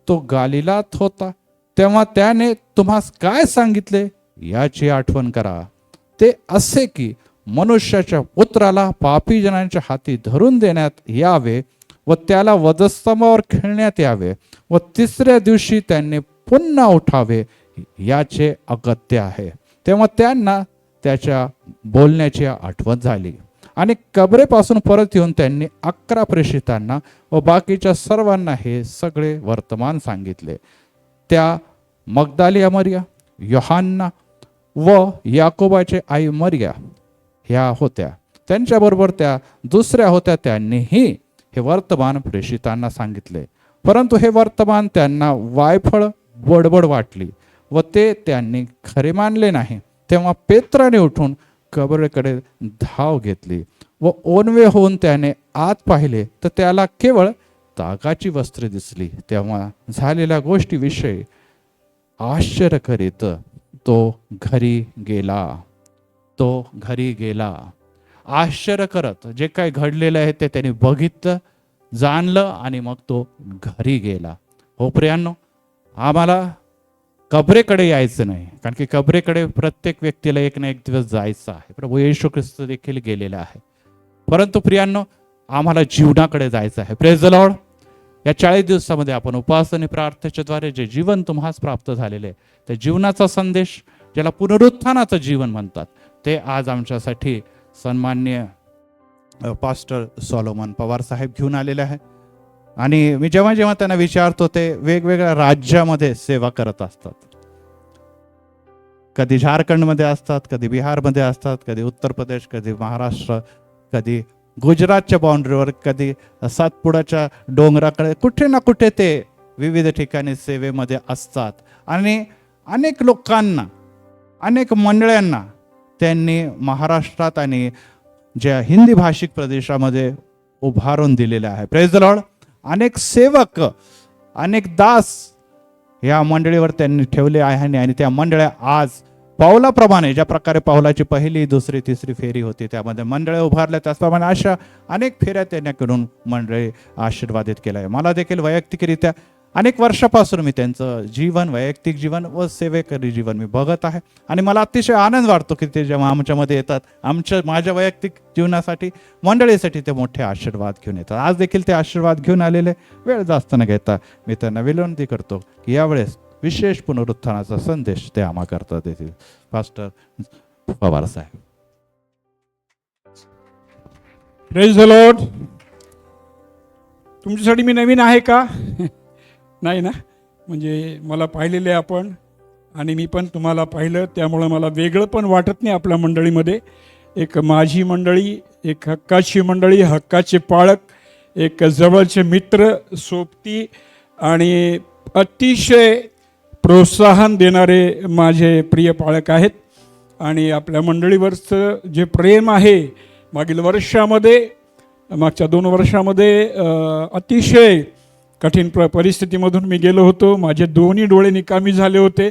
तो गालिलात होता, तेव्हा त्याने तुम्हास काय सांगितले याची आठवण करा. ते असे की मनुष्याच्या पुत्राला पापी जनांच्या हाती धरून देण्यात यावे व त्याला वधस्तंभावर खेळण्यात यावे व तिसऱ्या दिवशी त्यांनी पुन्हा उठावे याचे अगत्य आहे. तेव्हा त्यांना त्याच्या बोलण्याची आठवण झाली आणि कबरेपासून परत येऊन त्यांनी 11 प्रेषितांना व बाकीच्या सर्वांना हे सगळे वर्तमान सांगितले. त्या मगदालिया मरिया, योहान्ना व याकोबाची आई मरिया ह्या होत्या. त्यांच्याबरोबर त्या दुसऱ्या होत्या. त्यांनीही हे वर्तमान प्रेषितांना सांगितले. परंतु हे वर्तमान त्यांना वायफळ बडबड वाटली व ते त्यांनी खरे मानले नाही. तेव्हा पेत्राने उठून कबरेकडे धाव घेतली व ओनवे होऊन त्याने आत पाहिले तर त्याला केवळ तागाची वस्त्रे दिसली. तेव्हा झालेल्या गोष्टीविषयी आश्चर्य करीत तो घरी गेला. आश्चर्य करत जे काही घडलेलं आहे ते त्यांनी बघितलं, जाणलं आणि मग तो घरी गेला. हो प्रियांनो, आम्हाला कबरेकडे यायचं नाही, कारण की कबरेकडे प्रत्येक व्यक्तीला एक ना एक दिवस जायचं आहे. प्रभू येशू ख्रिस्त देखील गेलेला आहे. परंतु प्रियांनो, आम्हाला जीवनाकडे जायचं आहे. Praise the Lord. या 40 दिवसामध्ये आपण उपवास आणि प्रार्थनेच्या द्वारे जे जीवन तुम्हास प्राप्त झालेले आहे, त्या जीवनाचा संदेश, ज्याला पुनरुत्थानाचं जीवन म्हणतात, ते आज आमच्यासाठी सन्माननीय पास्टर सॉलोमन पवार साहेब घेऊन आलेले आहे. आणि मी जेव्हा जेव्हा त्यांना विचारतो, ते वेगवेगळ्या राज्यामध्ये सेवा करत असतात. कधी झारखंडमध्ये असतात, कधी बिहारमध्ये असतात, कधी उत्तर प्रदेश, कधी महाराष्ट्र, कधी गुजरातच्या बाउंड्रीवर, कधी सातपुडाच्या डोंगराकडे, कुठे ना कुठे ते विविध ठिकाणी सेवेमध्ये असतात. आणि अनेक लोकांना, अनेक मंडळ्यांना त्यांनी महाराष्ट्रात आणि ज्या हिंदी भाषिक प्रदेशामध्ये उभारून दिलेले आहे. Praise the Lord. अनेक सेवक, अनेक दास या मंडळीवर त्यांनी ठेवले आहे. आणि त्या मंडळ्या आज पावलाप्रमाणे, ज्या प्रकारे पावलाची पहिली, दुसरी, तिसरी फेरी होती, त्यामध्ये मंडळे उभारल्या, त्याचप्रमाणे अशा अनेक फेऱ्या त्यांच्याकडून मंडळी आशीर्वादित केल्या आहे. मला देखील वैयक्तिकरित्या अनेक वर्षापासून मी त्यांचं जीवन, वैयक्तिक जीवन व सेवेकरी जीवन मी बघत आहे. आणि मला अतिशय आनंद वाटतो की ते जेव्हा आमच्यामध्ये येतात, माझ्या वैयक्तिक जीवनासाठी, मंडळीसाठी ते मोठे आशीर्वाद घेऊन येतात. आज देखील ते आशीर्वाद घेऊन आलेले. वेळ जास्त न घेता मी त्यांना विनंती करतो की यावेळेस विशेष पुनरुत्थानाचा संदेश ते आम्हाकरता देतील. पास्टर पवार साहेब. Praise the lord. तुमच्यासाठी मी नवीन आहे का? नाही ना. म्हणजे मला पाहिलेले आपण, आणि मी पण तुम्हाला पाहिलं, त्यामुळं मला वेगळं पण वाटत नाही. आपल्या मंडळीमध्ये एक माझी मंडळी, एक हक्काची मंडळी, हक्काचे पाळक, एक जवळचे मित्र, सोबती आणि अतिशय प्रोत्साहन देणारे माझे प्रिय पाळक आहेत. आणि आपल्या मंडळीवरचं जे प्रेम आहे, मागील वर्षामध्ये, मागच्या 2 वर्षामध्ये अतिशय कठीण परिस्थितीमधून मी गेलो होतो. माझे दोन्ही डोळे निकामी झाले होते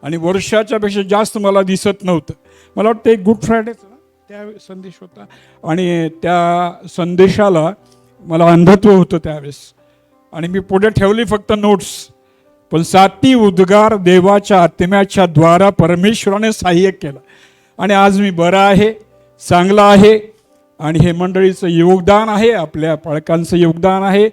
आणि वर्षाच्या पेक्षा जास्त मला दिसत नव्हतं. मला वाटतं एक गुड फ्रायडेचा त्या संदेश होता, आणि त्या संदेशाला मला अंधत्व होतं त्यावेळेस. आणि मी पुढे ठेवली फक्त नोट्स, पण 7 उद्गार देवाच्या आत्म्याच्या द्वारा परमेश्वराने सहाय्य केलं. आणि आज मी बरा आहे, चांगला आहे. आणि हे मंडळीचं योगदान आहे, आपल्या पालकांचं योगदान आहे.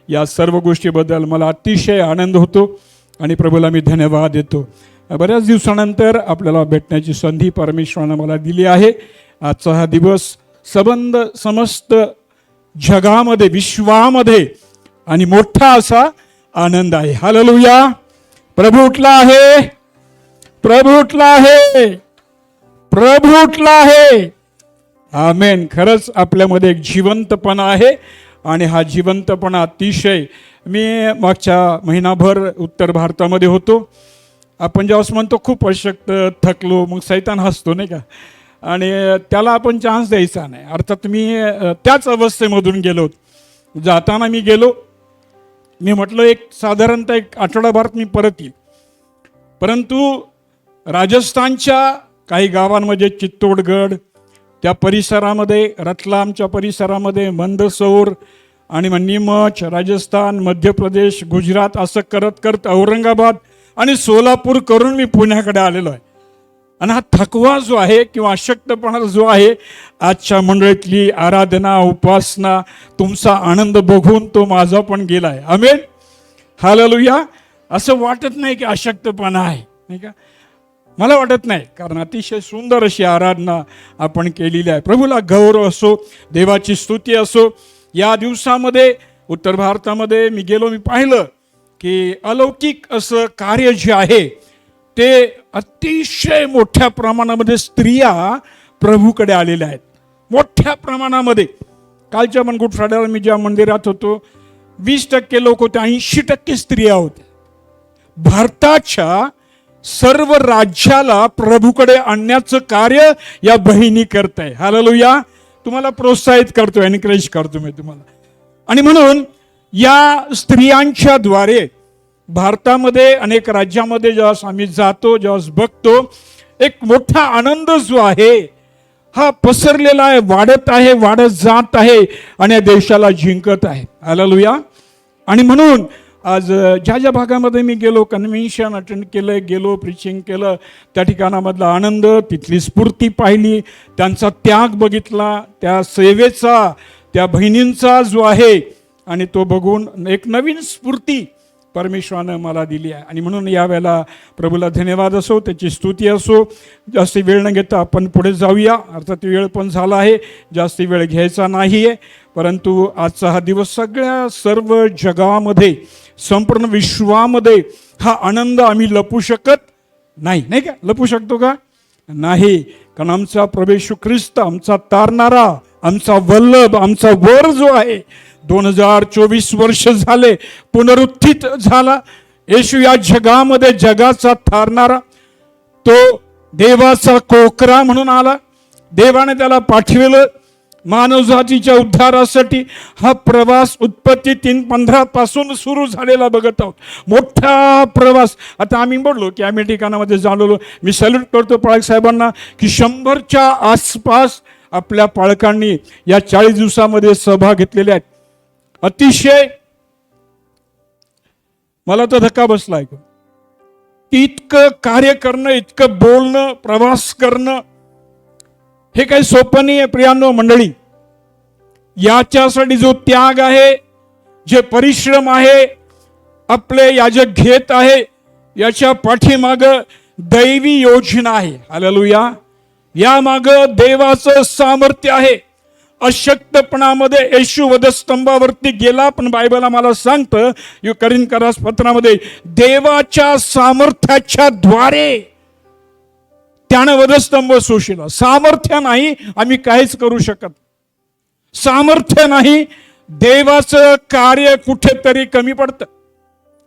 या सर्व गोष्टीबद्दल मला अतिशय आनंद होतो आणि प्रभूला मी धन्यवाद देतो. बऱ्याच दिवसानंतर आपल्याला भेटण्याची संधी परमेश्वरानं मला दिली आहे. आजचा हा दिवस समस्त जगामध्ये, विश्वामध्ये आणि मोठा असा आनंद आहे. हालेलुया. प्रभू उठला आहे, प्रभू उठला आहे, प्रभू उठला आहे. आमेन. खरंच आपल्यामध्ये एक जिवंतपणा आहे आणि हा जिवंतपणा अतिशय. मी मागच्या महिनाभर उत्तर भारतामध्ये होतो. आपण जेव्हा म्हणतो खूप अशक्त, थकलो, मग सैतान हसतो नाही का, आणि त्याला आपण चान्स द्यायचा नाही. अर्थात मी त्याच अवस्थेमधून गेलो. जाताना मी गेलो, मी म्हटलं एक साधारणतः 1 आठवडाभरात मी परत येईल. परंतु राजस्थानच्या काही गावांमध्ये, चित्तोडगड त्या परिसरामध्ये, रतलामच्या परिसरामध्ये, मंदसौर आणि मग नीमच, राजस्थान, मध्य प्रदेश, गुजरात असं करत करत औरंगाबाद आणि सोलापूर करून मी पुण्याकडे आलेलो आहे. आणि हा थकवा जो आहे किंवा अशक्तपणा जो आहे, आजच्या मंडळीतली आराधना, उपासना, तुमचा आनंद बघून तो माझा पण गेला आहे. आमेन, हालेलुया. असं वाटत नाही की अशक्तपणा आहे, नाही का? मला वाटत नाही, कारण अतिशय सुंदर अशी आराधना आपण केलेली आहे. प्रभूला गौरव असो, देवाची स्तुती असो. या दिवसामध्ये उत्तर भारतामध्ये मी पाहिलं की अलौकिक असं कार्य जे आहे ते अतिशय मोठ्या प्रमाणामध्ये स्त्रिया प्रभूकडे आलेल्या आहेत, मोठ्या प्रमाणामध्ये. कालच्या पण गुड फ्रायडेला मी ज्या मंदिरात होतो, 20% लोक होते, 80% स्त्रिया होत्या. भारताच्या सर्व राज्याला प्रभूकडे आणण्याचं कार्य या बहिणी करत आहे. हालेलुया. तुम्हाला प्रोत्साहित करतो, एनकरेज करतो मी तुम्हाला. आणि म्हणून या स्त्रियांच्या द्वारे भारतामध्ये अनेक राज्यामध्ये जेव्हा आम्ही जातो, जेव्हा बघतो, एक मोठा आनंद जो आहे हा पसरलेला आहे, वाढत जात आहे आणि या देशाला जिंकत आहे. हालेलुया. आणि म्हणून आज ज्या ज्या भागामध्ये मी गेलो, कन्व्हेन्शन अटेंड केलं, गेलो, प्रिचिंग केलं, त्या ठिकाणामधला आनंद, तिथली स्फूर्ती पाहिली, त्यांचा त्याग बघितला, त्या सेवेचा, त्या बहिणींचा जो आहे, आणि तो बघून एक नवीन स्फूर्ती परमेश्वरानं मला दिली आहे. आणि म्हणून यावेळेला प्रभूला धन्यवाद असो, त्याची स्तुती असो. जास्ती वेळ न घेता आपण पुढे जाऊया. अर्थात वेळ पण झाला आहे, जास्ती वेळ घ्यायचा नाही आहे. परंतु आजचा हा दिवस सर्व जगामध्ये, संपूर्ण विश्वामध्ये हा आनंद आम्ही लपू शकत नाही, नाही का? लपू शकतो का? नाही. कारण आमचा प्रभू येशू ख्रिस्त, आमचा तारणारा, आमचा वल्लभ, आमचा वर जो आहे, 2024 वर्ष झाले पुनरुत्थित झाला. येशू या जगामध्ये जगाचा तारणारा, तो देवाचा कोकरा म्हणून आला. देवाने त्याला पाठविलं मानवजातीच्या उद्धारासाठी. हा प्रवास उत्पत्ती 3:15 पासून सुरू झालेला बघत आहोत, मोठा प्रवास. आता आम्ही बोललो की आम्ही ठिकाणामध्ये झालेलो. मी सॅल्यूट करतो पाळक साहेबांना की 100च्या आसपास आपल्या पाळकांनी या 40 दिवसामध्ये सहभाग घेतलेले आहेत. अतिशय मला तर धक्का बसलाय की इतकं कार्य करणं, इतकं बोलणं, प्रवास करणं हे काही सोपं नाही आहे प्रियांनो मंडळी. याच्यासाठी जो त्याग आहे, जे परिश्रम आहे, आपले याजक घेत आहे, याच्या पाठीमाग दैवी योजना आहे. हालेलुया. या माग देवाचं सामर्थ्य आहे. अशक्तपणामध्ये येशू वधस्तंभावरती गेला, पण बायबल आम्हाला सांगतं करिन्थकरास पत्रामध्ये देवाच्या सामर्थ्याच्या द्वारे त्यानं वधस्तंभ सोशिला. सामर्थ्य नाही, आम्ही काहीच करू शकत. सामर्थ्य नाही, देवाचं कार्य कुठेतरी कमी पडतं.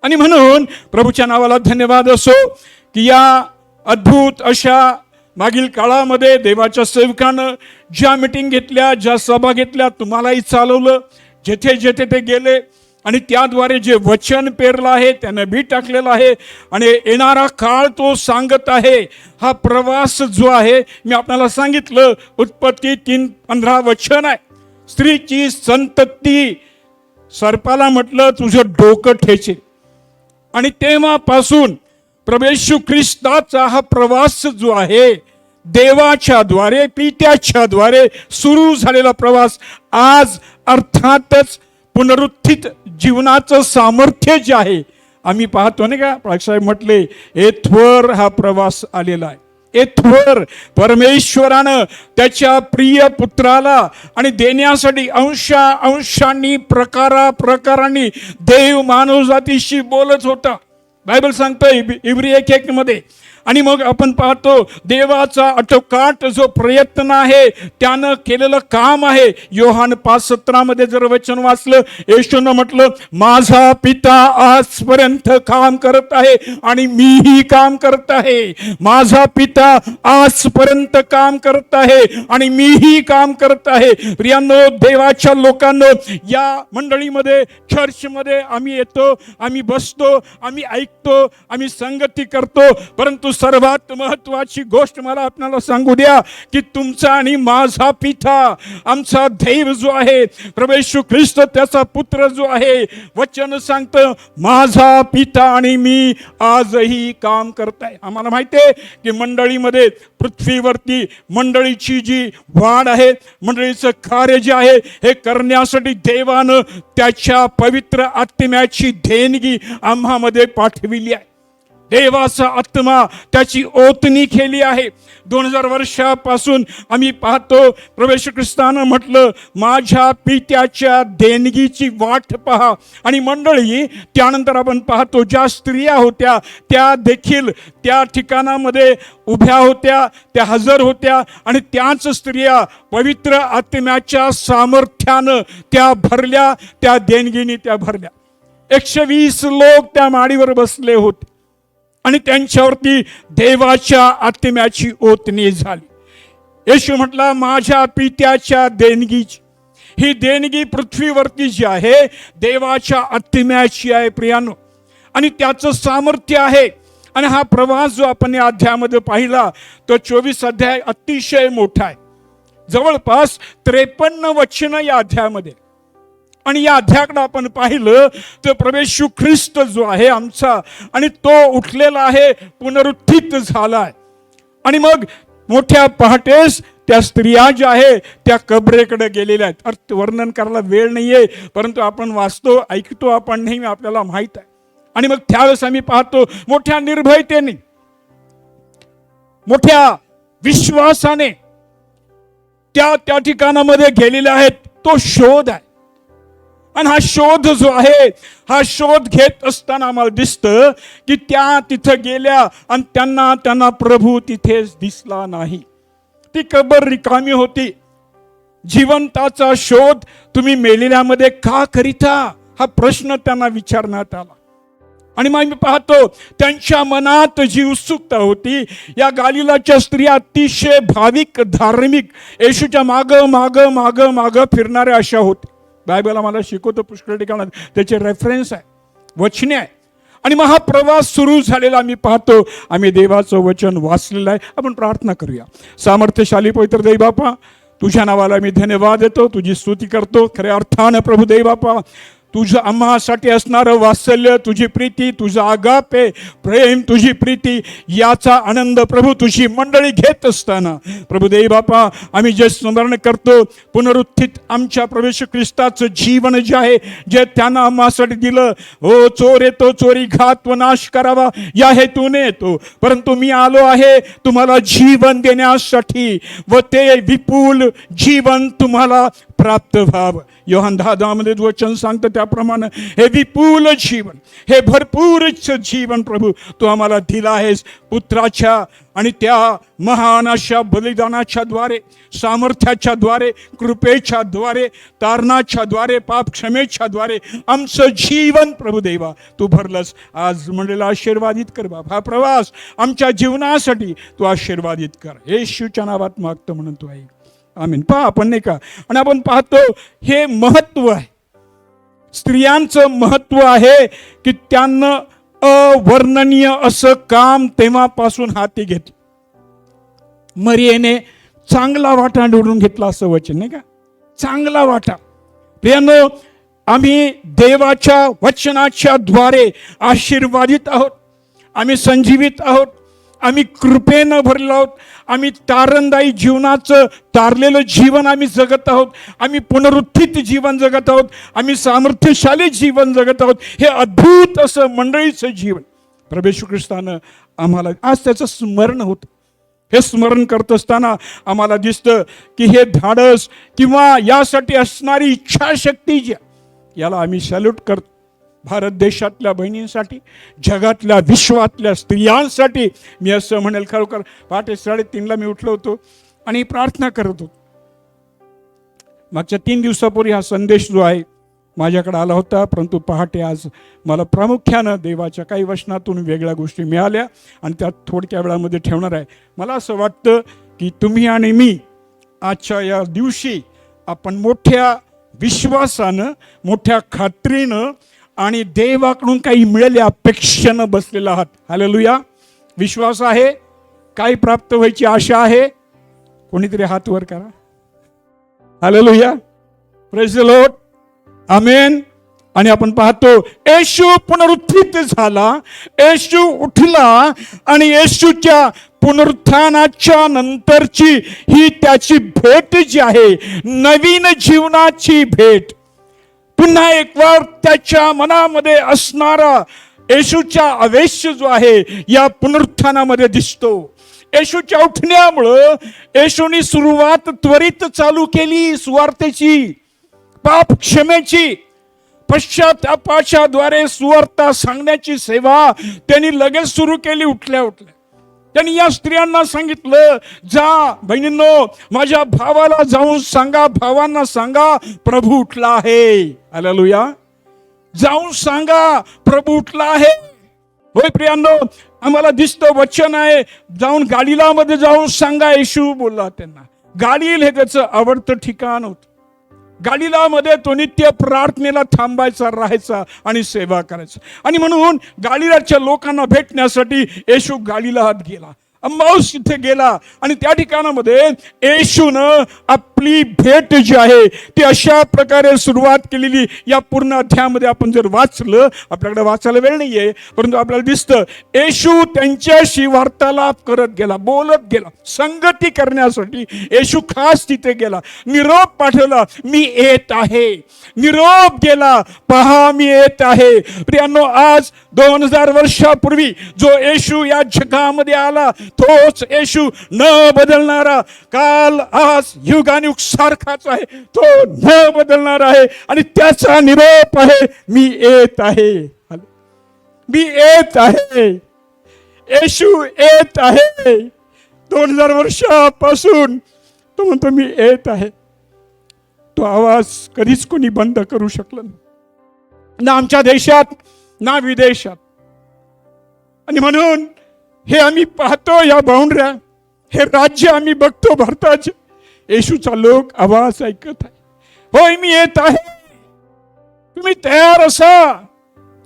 आणि म्हणून प्रभूच्या नावाला धन्यवाद असो की या अद्भुत अशा मागील काळामध्ये देवाच्या सेवकानं ज्या मीटिंग घेतल्या, ज्या सभा घेतल्या, तुम्हालाही चालवलं, जेथे जेथे ते गेले, आणि त्याद्वारे जे वचन पेरलं आहे त्यानं बी टाकलेलं आहे, आणि येणारा काळ तो सांगत आहे. हा प्रवास जो आहे, मी आपल्याला सांगितलं, उत्पत्ती 3:15 वचन आहे. स्त्रीची संतती सर्पाला म्हटलं तुझं डोकं ठेचे. आणि तेव्हापासून प्रभू येशू ख्रिस्ताचा हा प्रवास जो आहे, देवाच्या द्वारे, पित्याच्या द्वारे सुरू झालेला प्रवास, आज अर्थातच पुनरुत्थित जीवनाचं सामर्थ्य जे आहे आम्ही पाहतो नाही का. पाळकसाहेब म्हटले येथवर हा प्रवास आलेला आहे. येथवर परमेश्वरानं त्याच्या प्रिय पुत्राला आणि देण्यासाठी अंशांनी, प्रकारांनी देव मानवजातीशी बोलत होता. बायबल सांगतोय इब्री 1:1 मध्ये. आणि मग आपण पाहतो देवाचा अटोकाट जो प्रयत्न आहे, त्यानं केलेलं काम आहे. योहान 5:17 मध्ये जर वचन वाचलं, येशूनं म्हटलं माझा पिता आजपर्यंत काम करत आहे आणि मीही काम करत आहे. माझा पिता आजपर्यंत काम करत आहे आणि मीही काम करत आहे. प्रियांनो, देवाच्या लोकांनो, या मंडळीमध्ये, चर्चमध्ये आम्ही येतो, आम्ही बसतो, आम्ही ऐकतो, आम्ही संगती करतो, परंतु परंतु सर्वात महत्वाची गोष्ट मला आपल्याला सांगू द्या की तुमचा आणि माझा पिता, आमचा देव जो आहे प्रभू येशू ख्रिस्त त्याचा पुत्र जो आहे, वचन सांगतं माझा पिता आणि मी आजही काम करताय. आम्हाला माहिती आहे की मंडळीमध्ये, पृथ्वीवरती मंडळीची जी वाढ आहे, मंडळीचं कार्य जे आहे हे करण्यासाठी देवानं त्याच्या पवित्र आत्म्याची देणगी आम्हामध्ये पाठविली आहे. देवाचा आत्मा त्याची ओतणी केली आहे. 2000 वर्षापासून आम्ही पाहतो प्रभू येशू ख्रिस्तानं म्हटलं माझ्या पित्याच्या देणगीची वाट पहा. आणि मंडळी, त्यानंतर आपण पाहतो ज्या स्त्रिया होत्या त्या देखील त्या ठिकाणामध्ये उभ्या होत्या, त्या हजर होत्या आणि त्याच स्त्रिया पवित्र आत्म्याच्या सामर्थ्यानं त्या भरल्या, त्या देणगीने त्या भरल्या. 120 लोक त्या माडीवर बसले होते आणि त्यांच्यावरती देवाच्या आत्म्याची ओतणी झाली. येशू म्हटला माझ्या पित्याच्या देणगीची, ही देणगी पृथ्वीवरती जी आहे देवाच्या आत्म्याची आहे प्रियानो, आणि त्याचं सामर्थ्य आहे. आणि हा प्रवास जो आपण या अध्यायामध्ये पाहिला तो 24 अध्याय अतिशय मोठा आहे. जवळपास 53 वचनं या अध्यायामध्ये. आणि या अध्यायाकडे आपण पाहिलं तर प्रभू येशू ख्रिस्त जो आहे आमचा, आणि तो उठलेला आहे, पुनरुत्थित झाला आहे. आणि मग मोठ्या पहाटेस त्या स्त्रिया ज्या आहे त्या कबरेकडे गेलेल्या आहेत. अर्थ वर्णन करायला वेळ नाहीये, परंतु आपण वाचतो, ऐकतो आपण नेहमी, आपल्याला माहित आहे. आणि मग त्यावेळेस आम्ही पाहतो मोठ्या निर्भयतेने, मोठ्या विश्वासाने त्या ठिकाणामध्ये गेलेले आहेत. तो शोध आहे. आणि हा शोध जो आहे, हा शोध घेत असताना आम्हाला दिसतं की त्या तिथं गेल्या आणि त्यांना प्रभू तिथेच दिसला नाही. ती कबर रिकामी होती. जिवंताचा शोध तुम्ही मेलेल्यामध्ये का करीता, हा प्रश्न त्यांना विचारण्यात आला. आणि मग मी पाहतो त्यांच्या मनात जी उत्सुकता होती, या गालिलाच्या स्त्रिया अतिशय भाविक, धार्मिक, येशूच्या माग माग माग माग फिरणाऱ्या अशा होत्या. बायबल आम्हाला शिकवतो पुष्कळ ठिकाणात त्याचे रेफरन्स आहे, वचने आहे. आणि मग हा प्रवास सुरू झालेला आम्ही पाहतो. आम्ही देवाचं वचन वाचलेलं आहे. आपण प्रार्थना करूया. सामर्थ्यशाली पवित्र देव बापा, तुझ्या नावाला मी धन्यवाद देतो, तुझी स्तुती करतो. खऱ्या अर्थानं प्रभू देव बापा, तुझं आम्हासाठी असणारं वात्सल्य, तुझी प्रीती, तुझा आगापे प्रेम, तुझी प्रीती, याचा आनंद प्रभू तुझी मंडळी घेत असताना प्रभू देव बापा आम्ही जे स्मरण करतो पुनरुत्थित आमच्या प्रभू येशू ख्रिस्ताचं जीवन जे आहे, जे त्यांना आम्हासाठी दिलं. हो, चोर येतो चोरी घात व नाश करावा या हेतूने येतो, परंतु मी आलो आहे तुम्हाला जीवन देण्यासाठी, व ते विपुल जीवन तुम्हाला प्राप्त व्हावं. योहान 10:10 मध्ये वचन सांगतं त्याप्रमाणे हे विपुल जीवन, हे भरपूर जीवन प्रभू तू आम्हाला दिला आहेस पुत्राच्या आणि त्या महान अशा बलिदानाच्या द्वारे, सामर्थ्याच्या द्वारे, कृपेच्या द्वारे, तारणाच्या द्वारे, पाप क्षमेच्या द्वारे आमचं जीवन प्रभू देवा तू भरलंस. आज मंडळीला आशीर्वादित कर बाप. हा प्रवास आमच्या जीवनासाठी तू आशीर्वादित कर. येशूच्या नावात मागतो म्हणून तू आहे. आमीन. पहा आपण नाही का, आणि आपण पाहतो हे महत्व आहे, स्त्रियांचं महत्व आहे की त्यांना अवर्णनीय असं काम तेव्हापासून हाती घेतलं. मरियेने चांगला वाटा निवडून घेतला असं वचन नाही का, चांगला वाटा. प्रियानो, आम्ही देवाच्या वचनाच्या द्वारे आशीर्वादित आहोत, आम्ही संजीवित आहोत, आम्ही कृपेनं भरलो आहोत, आम्ही तारणदायी जीवनाचं तारलेलं जीवन आम्ही जगत आहोत, आम्ही पुनरुत्थित जीवन जगत आहोत, आम्ही सामर्थ्यशाली जीवन जगत आहोत. हे अद्भुत असं मंडळीचं जीवन प्रभू येशू ख्रिस्तानं आम्हाला आज त्याचं स्मरण होतं. हे स्मरण करत असताना आम्हाला दिसतं की हे धाडस किंवा यासाठी असणारी इच्छाशक्ती जी, याला आम्ही सॅल्यूट करतो. भारत देशातल्या बहिणींसाठी, जगातल्या विश्वातल्या स्त्रियांसाठी मी असं म्हणेल, खरोखर पहाटे 3:30 मी उठलो होतो आणि प्रार्थना करत होतो. मागच्या 3 दिवसापूर्वी हा संदेश जो आहे माझ्याकडे आला होता, परंतु पहाटे आज मला प्रामुख्यानं देवाच्या काही वचनातून वेगळ्या गोष्टी मिळाल्या आणि त्या थोडक्या वेळामध्ये ठेवणार आहे. मला असं वाटतं की तुम्ही आणि मी आजच्या या दिवशी आपण मोठ्या विश्वासानं, मोठ्या खात्रीनं आणि देवाकडून काही मिळेल या अपेक्षेनं बसलेला आहात. हालेलुया. विश्वास आहे? काय प्राप्त व्हायची आशा आहे? कोणीतरी हात वर करा. हालेलुया, प्रेज द लॉर्ड, आमेन. आणि आपण पाहतो येशू पुनरुत्थित झाला, येशू उठला आणि येशूच्या पुनरुत्थानाच्या नंतरची ही त्याची भेट जी आहे, नवीन जीवनाची भेट. पुन्हा एक वार त्याच्या मनामध्ये असणारा येशूचा आवेश जो आहे या पुनरुत्थानामध्ये दिसतो. येशूच्या उठण्यामुळं येशूने सुरुवात त्वरित चालू केली सुवार्तेची, पाप क्षमेची, पश्चातापाच्या द्वारे सुवार्ता सांगण्याची सेवा त्यांनी लगेच सुरू केली. उठल्या उठल्या त्यांनी या स्त्रियांना सांगितलं, जा बहिणींनो, माझ्या भावाला जाऊन सांगा, भावांना सांगा प्रभू उठला आहे. हालेलुया, जाऊन सांगा प्रभू उठला आहे. होय प्रियांनो, आम्हाला दिसतं वचन आहे, जाऊन गालिला मध्ये जाऊन सांगा. येशू बोलला त्यांना. गालिल हे त्याचं आवडतं ठिकाण होतं. गालिलामध्ये तो नित्य प्रार्थनेला थांबायचा, राहायचा आणि सेवा करायचा. आणि म्हणून गालिलाच्या लोकांना भेटण्यासाठी येशू गालिलात गेला, अम्माऊस इथे गेला. आणि त्या ठिकाणामध्ये येशूनं आपली भेट जी आहे ती अशा प्रकारे सुरुवात केलेली. या पूर्ण अध्यायामध्ये आपण जर वाचलं, आपल्याकडे वाचायला वेळ नाहीये, परंतु आपल्याला दिसतं येशू त्यांच्याशी वार्तालाप करत गेला, बोलत गेला, संगती करण्यासाठी येशू खास तिथे गेला. निरोप पाठवला, मी येत आहे. निरोप गेला, पहा मी येत आहे. प्रियांनो, आज 2000 वर्षापूर्वी जो येशू या जगामध्ये आला, तोच येशू न बदलणारा, काल आज युगानुयुग सारखाच आहे, तो न बदलणार आहे. आणि त्याचा निरोप आहे, मी येत आहे. मी येत आहे. येशू येत आहे. 2000 वर्षापासून तो म्हणतो मी येत आहे. तो आवाज कधीच कोणी बंद करू शकलं नाही, ना आमच्या देशात ना विदेशात. आणि म्हणून हे आम्ही पाहतो, या बाउंड्र्या, हे राज्य आम्ही बघतो भारताचे, येशूचा लोक आवाज ऐकत आहे, होय मी येत आहे. तुम्ही तयार असा,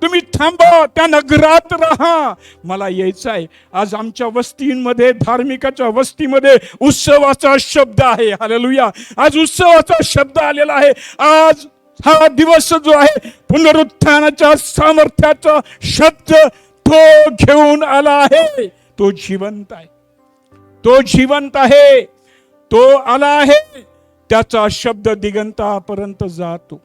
तुम्ही थांबा, त्या नगरात राहा, मला यायचं आहे. आज आमच्या वस्तींमध्ये, धार्मिकाच्या वस्तीमध्ये उत्सवाचा शब्द आहे. हालेलुया, आज उत्सवाचा शब्द आलेला आहे. आज हा दिवस जो आहे पुनरुत्थानाच्या सामर्थ्याचा शब्द तो घेऊन आला आहे. तो जिवंत आहे, तो जिवंत आहे, तो आला आहे. त्याचा शब्द दिगंतापर्यंत जातो.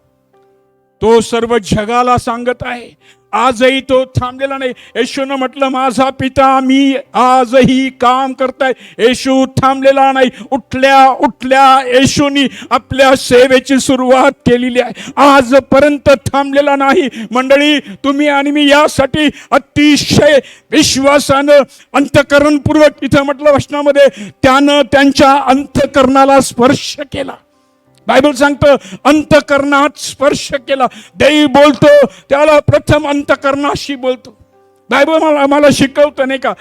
तो सर्व जगाला सांगत आहे. आजही तो थांबलेला नाही. येशूनं म्हटलं, माझा पिता मी आजही काम करताय. येशू थांबलेला नाही. उठल्या उठल्या येशूनी आपल्या सेवेची सुरुवात केलेली आहे. आजपर्यंत थांबलेला नाही. मंडळी, तुम्ही आणि मी यासाठी अतिशय विश्वासानं, अंतःकरणपूर्वक, इथं म्हटलं वचनामध्ये, त्यानं त्यांच्या अंतःकरणाला स्पर्श केला. बायबल सांगतं अंतःकरणात स्पर्श केला. देव बोलतो त्याला प्रथम अंतःकरणाशी बोलतो. बायबल आम्हाला शिकवतं नाही का,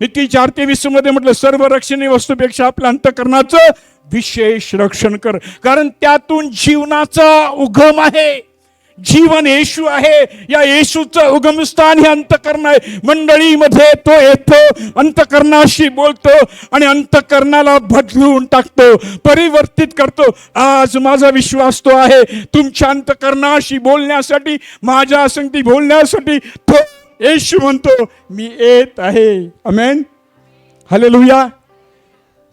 नीती 4:23 मध्ये म्हटलं, सर्व रक्षणीय वस्तूपेक्षा आपल्या अंतःकरणाचं विशेष रक्षण कर, कारण त्यातून जीवनाचा उगम आहे. जीवन येशू आहे. या येशूचं उगमस्थान हे अंतःकरण आहे. मंडळीमध्ये तो येतो, अंतःकरणाशी बोलतो आणि अंतःकरणाला बदलून टाकतो, परिवर्तित करतो. आज माझा विश्वास तो आहे, तुमच्या अंतःकरणाशी बोलण्यासाठी, माझ्या संगती बोलण्यासाठी तो येशू म्हणतो, मी येत आहे. आमेन, हालेलुया.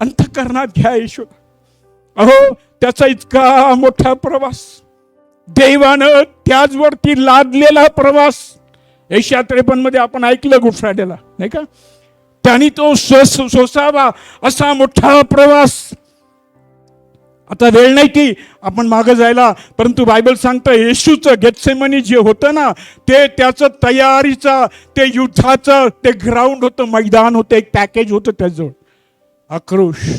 अंतःकरणात घ्या येशू. अहो, त्याचा इतका मोठा प्रवास, देवानं त्याचवरती लादलेला प्रवास. 153 मध्ये आपण ऐकलं गुड फ्रायडेला, नाही का, त्यांनी तो सोसावा असा मोठा प्रवास. आता वेळ नाही की आपण मागं जायला, परंतु बायबल सांगतं येशूचं गेत्सेमनी जे होतं ना, ते त्याचं तयारीचं, ते युद्धाचं ते ग्राउंड होतं, मैदान होतं, एक पॅकेज होतं त्याजवळ. आक्रोश,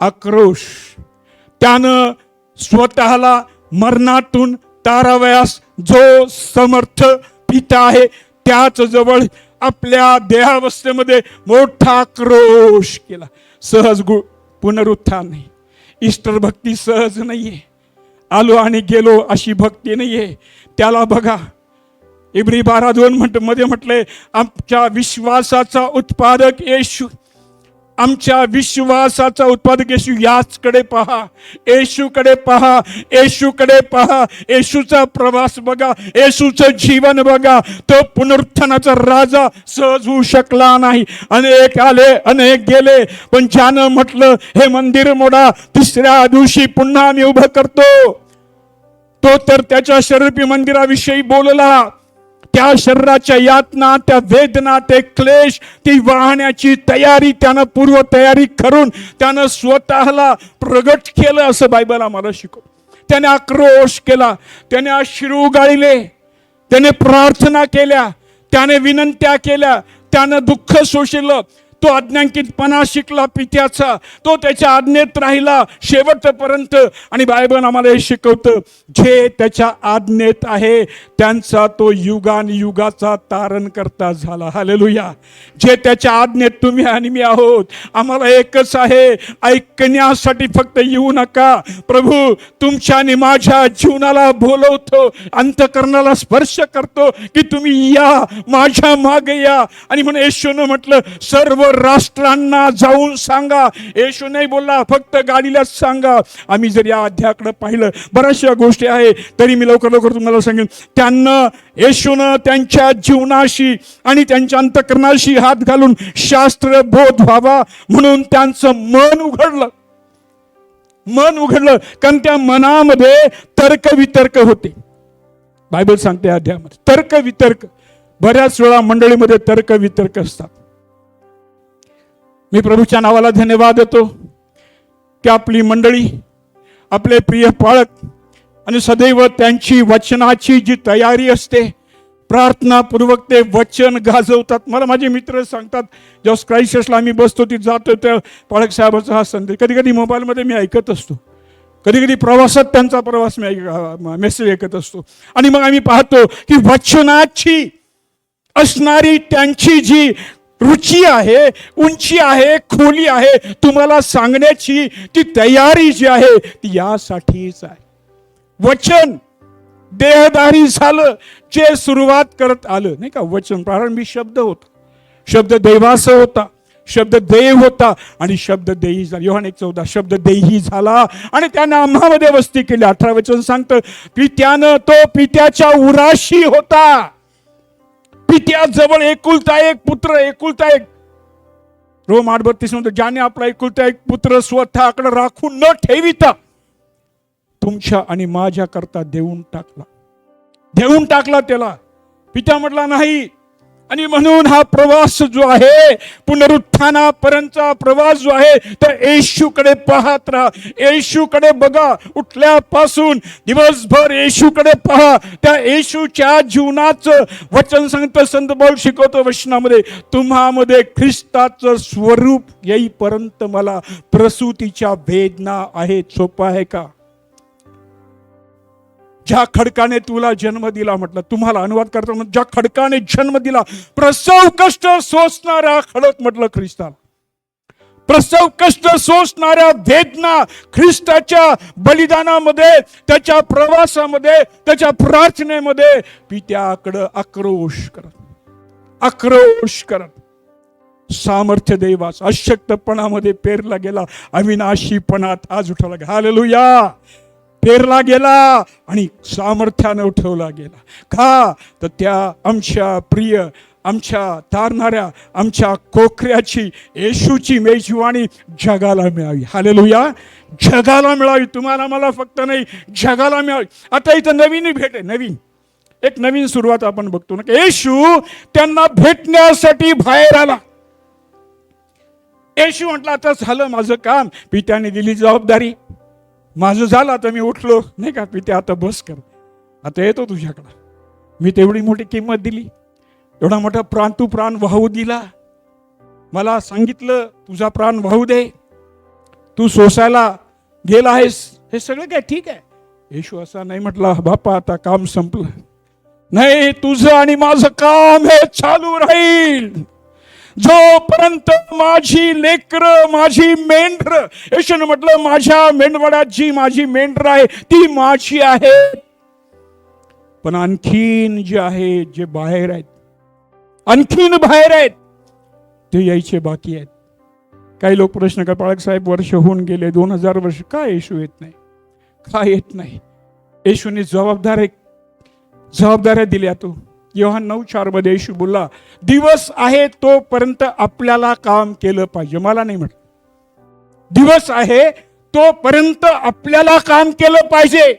आक्रोश. त्यानं स्वतःला मरणातून तारावयास जो समर्थ पिता आहे त्याच जवळ आपल्या देहावस्थेमध्ये मोठा आक्रोश केला. सहज पुनरुत्थान नाही. ईस्टर भक्ती सहज नाहीये. आलो आणि गेलो अशी भक्ती नाहीये. त्याला बघा, इब्री 12:2 मध्ये म्हटले, आमच्या विश्वासाचा उत्पादक येशू, आमच्या विश्वासाचा उत्पादक येशू, याचकडे पहा, येशूकडे पहा, येशूकडे पहा. येशूचा प्रवास बघा, येशूचं जीवन बघा. तो पुनरुत्थानाचा राजा सहज होऊ शकला नाही. अनेक आले, अनेक गेले, पण ज्यानं म्हटलं हे मंदिर मोडा, तिसऱ्या दिवशी पुन्हा मी उभं करतो, तो तर त्याच्या शरीरपी मंदिराविषयी बोलला. त्या शरीराच्या यातना, त्या वेदना, ते क्लेश, ती वाहण्याची तयारी त्यानं पूर्व तयारी करून त्यानं स्वतःला प्रगट केलं, असं बायबल आम्हाला शिकवतं. त्याने आक्रोश केला, त्याने अश्रू गाळले, त्याने प्रार्थना केल्या, त्याने विनंत्या केल्या, त्यानं दुःख सोसलं. तो आज्ञांकितपणा शिकला पित्याचा, तो त्याच्या आज्ञेत राहिला शेवटपर्यंत. आणि बायबल आम्हाला हे शिकवतं, जे त्याच्या आज्ञेत आहे त्यांचा तो युगानुयुगाचा तारण करता झाला. हालेलुया. जे त्याच्या आज्ञेत तुम्ही आणि मी आहोत. आम्हाला एकच आहे, ऐकण्यासाठी फक्त येऊ नका. प्रभू तुमच्या आणि माझ्या जीवनाला बोलवतो, अंतकरणाला स्पर्श करतो की तुम्ही या, माझ्या मागे या. आणि म्हणून येशूनं म्हटलं, सर्व राष्ट्रांना जाऊन सांगा. येशू नाही बोलला फक्त गाडीलाच सांगा. आम्ही जर या अध्यायाकडे पाहिलं, बऱ्याचशा गोष्टी आहे, तरी मी लवकर तुम्हाला सांगेन. त्यांना येशूनं त्यांच्या जीवनाशी आणि त्यांच्या अंतकरणाशी हात घालून शास्त्र बोध व्हावा म्हणून त्यांचं मन उघडलं. कारण त्या मनामध्ये तर्कवितर्क होते. बायबल सांगते अध्यायामध्ये तर्कवितर्क. बऱ्याच वेळा मंडळीमध्ये तर्कवितर्क असतात. मी प्रभूच्या नावाला धन्यवाद देतो की आपली मंडळी, आपले प्रिय पाळक आणि सदैव त्यांची वचनाची जी तयारी असते, प्रार्थनापूर्वक ते वचन गाजवतात. मला माझे मित्र सांगतात, जेव्हा क्राइस्टला आम्ही बसतो तिथे जातो, त्या पाळक साहेबाचा हा संदेश कधी कधी मोबाईलमध्ये मी ऐकत असतो, कधी कधी प्रवासात त्यांचा प्रवास मी मेसेज ऐकत असतो. आणि मग आम्ही पाहतो की वचनाची असणारी त्यांची जी रुची आहे, उंची आहे, खोली आहे, तुम्हाला सांगण्याची ती तयारी जी आहे ती यासाठीच आहे. वचन देहधारी झालं, जे सुरुवात करत आलं नाही का. वचन प्रारंभी शब्द होता, शब्द देवाचा होता, शब्द देव होता आणि शब्द देही झाला. योहान 1:14 शब्द देही झाला आणि त्यानं आम्हामध्ये वस्ती केली. 18 वचन सांगतं, पित्यानं तो पित्याच्या उराशी होता. पित्याजवळ एकुलता एक पुत्र, एकुलता एक. रोम 8:32 म्हणतो, ज्याने आपला एकुलता एक पुत्र स्वतःकडे राखून न ठेविता तुमच्या आणि माझ्या करता देऊन टाकला त्याला. पिता म्हटला नाही. आणि म्हणून हा प्रवास जो आहे, पुनरुत्थानापर्यंतचा प्रवास जो आहे, तर येशूकडे पाहत राहा, येशूकडे बघा. उठल्यापासून दिवसभर येशूकडे पहा. त्या येशूच्या जीवनाचं वचन सांगतं, संत पौल शिकवतो वचनामध्ये, तुम्हामध्ये ख्रिस्ताचं स्वरूप येईपर्यंत मला प्रसूतीच्या वेदना आहेत. सोपं आहे का? ज्या खडकाने तुला जन्म दिला, म्हटलं तुम्हाला अनुवाद करतो, ज्या खडकाने जन्म दिला, प्रसव कष्ट सोसणारा खडक म्हटलं ख्रिस्ताला. प्रसव कष्ट सोसणाऱ्या वेदना ख्रिस्ताच्या बलिदानामध्ये, त्याच्या प्रवासामध्ये, त्याच्या प्रार्थनेमध्ये पित्याकडं आक्रोश करत सामर्थ्य देवास अशक्तपणामध्ये पेरला गेला, अविनाशीपणात आज उठवला गेला. हालेलुया. पेरला गेला आणि सामर्थ्याने उठवला गेला. का? तर त्या आमच्या प्रिय, आमच्या तारणाऱ्या, आमच्या कोकऱ्याची, येशूची मेजवानी जगाला मिळावी. हालेलुया. जगाला मिळावी. तुम्हाला मला फक्त नाही, जगाला मिळावी. आता इथं नवीन भेट आहे, एक नवीन सुरुवात आपण बघतो ना. येशू त्यांना भेटण्यासाठी बाहेर आला. येशू म्हटलं, आता झालं माझं काम, पित्याने दिली जबाबदारी, माझं झालं, आता मी उठलो नाही का. पित्या आता बस कर, आता येतो तुझ्याकडं. मी तेवढी मोठी किंमत दिली, एवढा मोठा प्राण, तू प्राण वाहू दिला, मला सांगितलं तुझा प्राण वाहू दे, तू सोसायला गेला आहेस, हे सगळं काय ठीक आहे. येशू असा नाही म्हटला, बापा आता काम संपलं. नाही, तुझं आणि माझं काम हे चालू राहील जोपर्यंत माझी लेकरं, माझी मेंढर. येशूने म्हटलं, माझ्या मेंढवाड्यात जी माझी मेंढर आहे ती माझी आहे. पण आणखीन जे आहे, जे बाहेर आहेत, आणखीन बाहेर आहेत, ते यायचे बाकी आहेत. काही लोक प्रश्न करतात, बाळक साहेब वर्ष होऊन गेले, 2000 वर्ष, का येशू येत नाही, का येत नाही? येशूने जबाबदाऱ्या दिल्या. तो योहान 9:4 मध्ये येशू बोलला, दिवस आहे तोपर्यंत आपल्याला काम केलं पाहिजे. मला नाही म्हटलं, दिवस आहे तोपर्यंत आपल्याला काम केलं पाहिजे.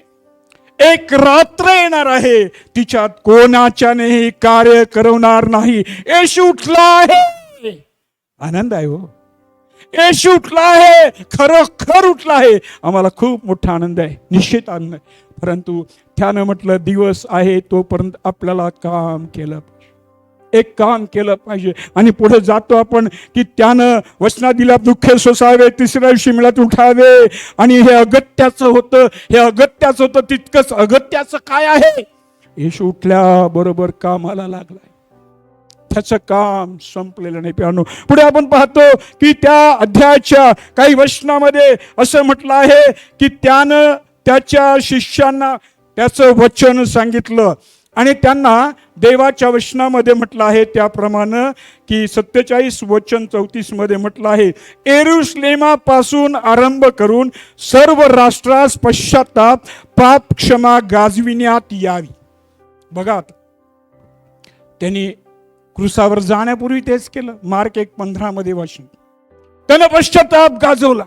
एक रात्र येणार आहे, तिच्यात कोणाच्यानेही कार्य करवणार नाही. येशू उठला आहे, आनंद आहे हो. येशू उठला आहे, खरोखर उठला आहे, आम्हाला खूप मोठा आनंद आहे, निश्चित आनंद आहे. परंतु त्यानं म्हटलं दिवस आहे तोपर्यंत आपल्याला काम केलं पाहिजे, एक काम केलं पाहिजे. आणि पुढे जातो आपण की त्यानं वचना दिला, दुःखे सोसावे, तिसऱ्या दिवशी मिळत उठावे. आणि हे अगत्याचं होतं, हे अगत्याचं होतं. तितकंच अगत्याचं काय आहे, येशू उठल्याबरोबर कामाला लागलाय, त्याचं काम संपलेलं नाही. प्यानो पुढे आपण पाहतो की त्या अध्यायाच्या काही वचनामध्ये असं म्हटलं आहे की त्यानं त्याच्या शिष्यांना त्याचं वचन सांगितलं. आणि त्यांना देवाच्या वचनामध्ये म्हटलं आहे त्याप्रमाणे की 47 वचन 34 मध्ये म्हटलं आहे, एरुशलेमापासून आरंभ करून सर्व राष्ट्रास पश्चाताप पाप क्षमा गाजविण्यात यावी. बघा, त्यांनी क्रुसावर जाण्यापूर्वी तेच केलं. मार्क 1:15 मध्ये वाचन, त्यानं पश्चाताप गाजवला,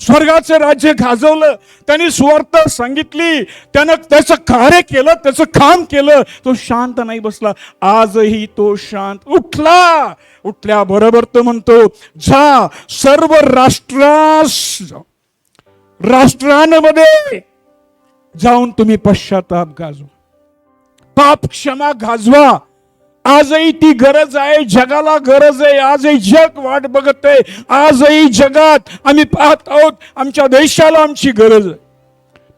स्वर्गाचं राज्य गाजवलं, त्यांनी सुवार्ता सांगितली, त्यानं त्याचं कार्य केलं, त्याचं काम केलं. तो शांत नाही बसला, आजही तो शांत. उठला, उठल्याबरोबर तो म्हणतो, जा सर्व राष्ट्रांमध्ये जाऊन तुम्ही पश्चाताप गाजवा, पाप क्षमा गाजवा. आजही ती गरज आहे, जगाला गरज आहे. आजही जग वाट बघत आहे, आजही जगात आम्ही पाहत आहोत, आमच्या देशाला आमची गरज आहे.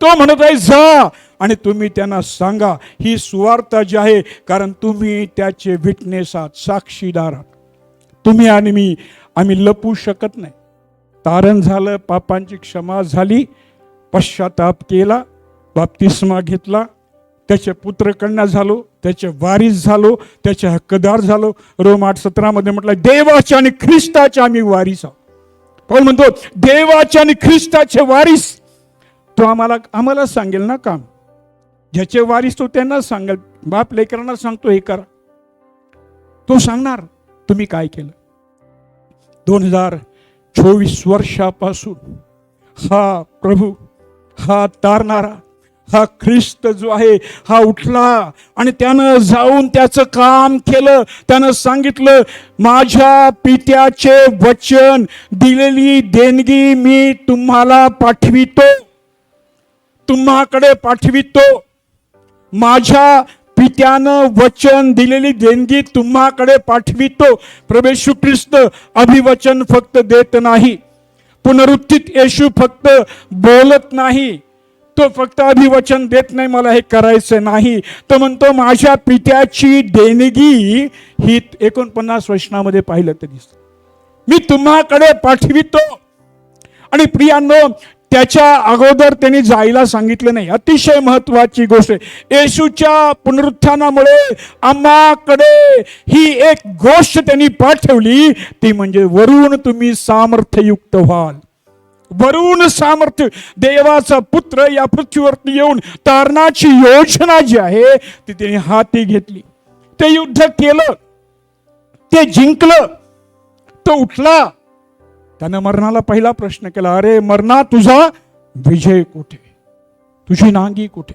तो म्हणत आहे, जा आणि तुम्ही त्यांना सांगा ही सुवार्ता जी आहे, कारण तुम्ही त्याचे विटनेस आहात, साक्षीदार आहात. तुम्ही आणि मी, आम्ही लपू शकत नाही. तारण झालं, पापांची क्षमा झाली, पश्चाताप केला, बाप्तिस्मा घेतला, त्याचे पुत्र कन्या झालो, त्याचे वारीस झालो, त्याचे हक्कदार झालो. रोम 8:17 मध्ये म्हटलं, देवाच्या आणि ख्रिस्ताच्या आम्ही वारीस आहोत. पौल म्हणतो, देवाच्या आणि ख्रिस्ताचे वारीस. तो आम्हाला सांगेल ना काम, ज्याचे वारीस तो त्यांना सांगेल. बाप लेकरांना सांगतो हे करा, तो सांगणार तुम्ही काय केलं. 2024 वर्षापासून हा प्रभू, हा तारणारा, हा ख्रिस्त जो आहे, हा उठला आणि त्यानं जाऊन त्याचं काम केलं. त्यानं सांगितलं, माझ्या पित्याचे वचन, दिलेली देणगी मी तुम्हाला पाठवितो, तुम्हाकडे पाठवितो. माझ्या पित्यानं वचन दिलेली देणगी तुम्हाकडे पाठवितो. प्रभू येशू ख्रिस्त अभिवचन फक्त देत नाही, पुनरुत्थित येशू फक्त बोलत नाही, तो फक्त अभिवचन देत नाही, मला हे करायचं नाही. तो म्हणतो, माझ्या पित्याची देणगी ही 49 वचनामध्ये पाहिलं तर दिसतं, मी तुम्हाकडे पाठवितो. आणि प्रियांनो, त्याच्या अगोदर त्यांनी जायला सांगितलं नाही. अतिशय महत्वाची गोष्ट आहे. येशूच्या पुनरुत्थानामुळे आम्हाकडे ही एक गोष्ट त्यांनी पाठवली, ती म्हणजे वरून तुम्ही सामर्थ्ययुक्त व्हाल. वरून सामर्थ्य, देवाचा पुत्र या पृथ्वीवरती येऊन तारणाची योजना जी आहे ती त्यांनी हाती घेतली. ते युद्ध केलं, ते जिंकलं, तो उठला. त्यानं मरणाला पहिला प्रश्न केला, अरे मरणा, तुझा विजय कुठे, तुझी नांगी कुठे?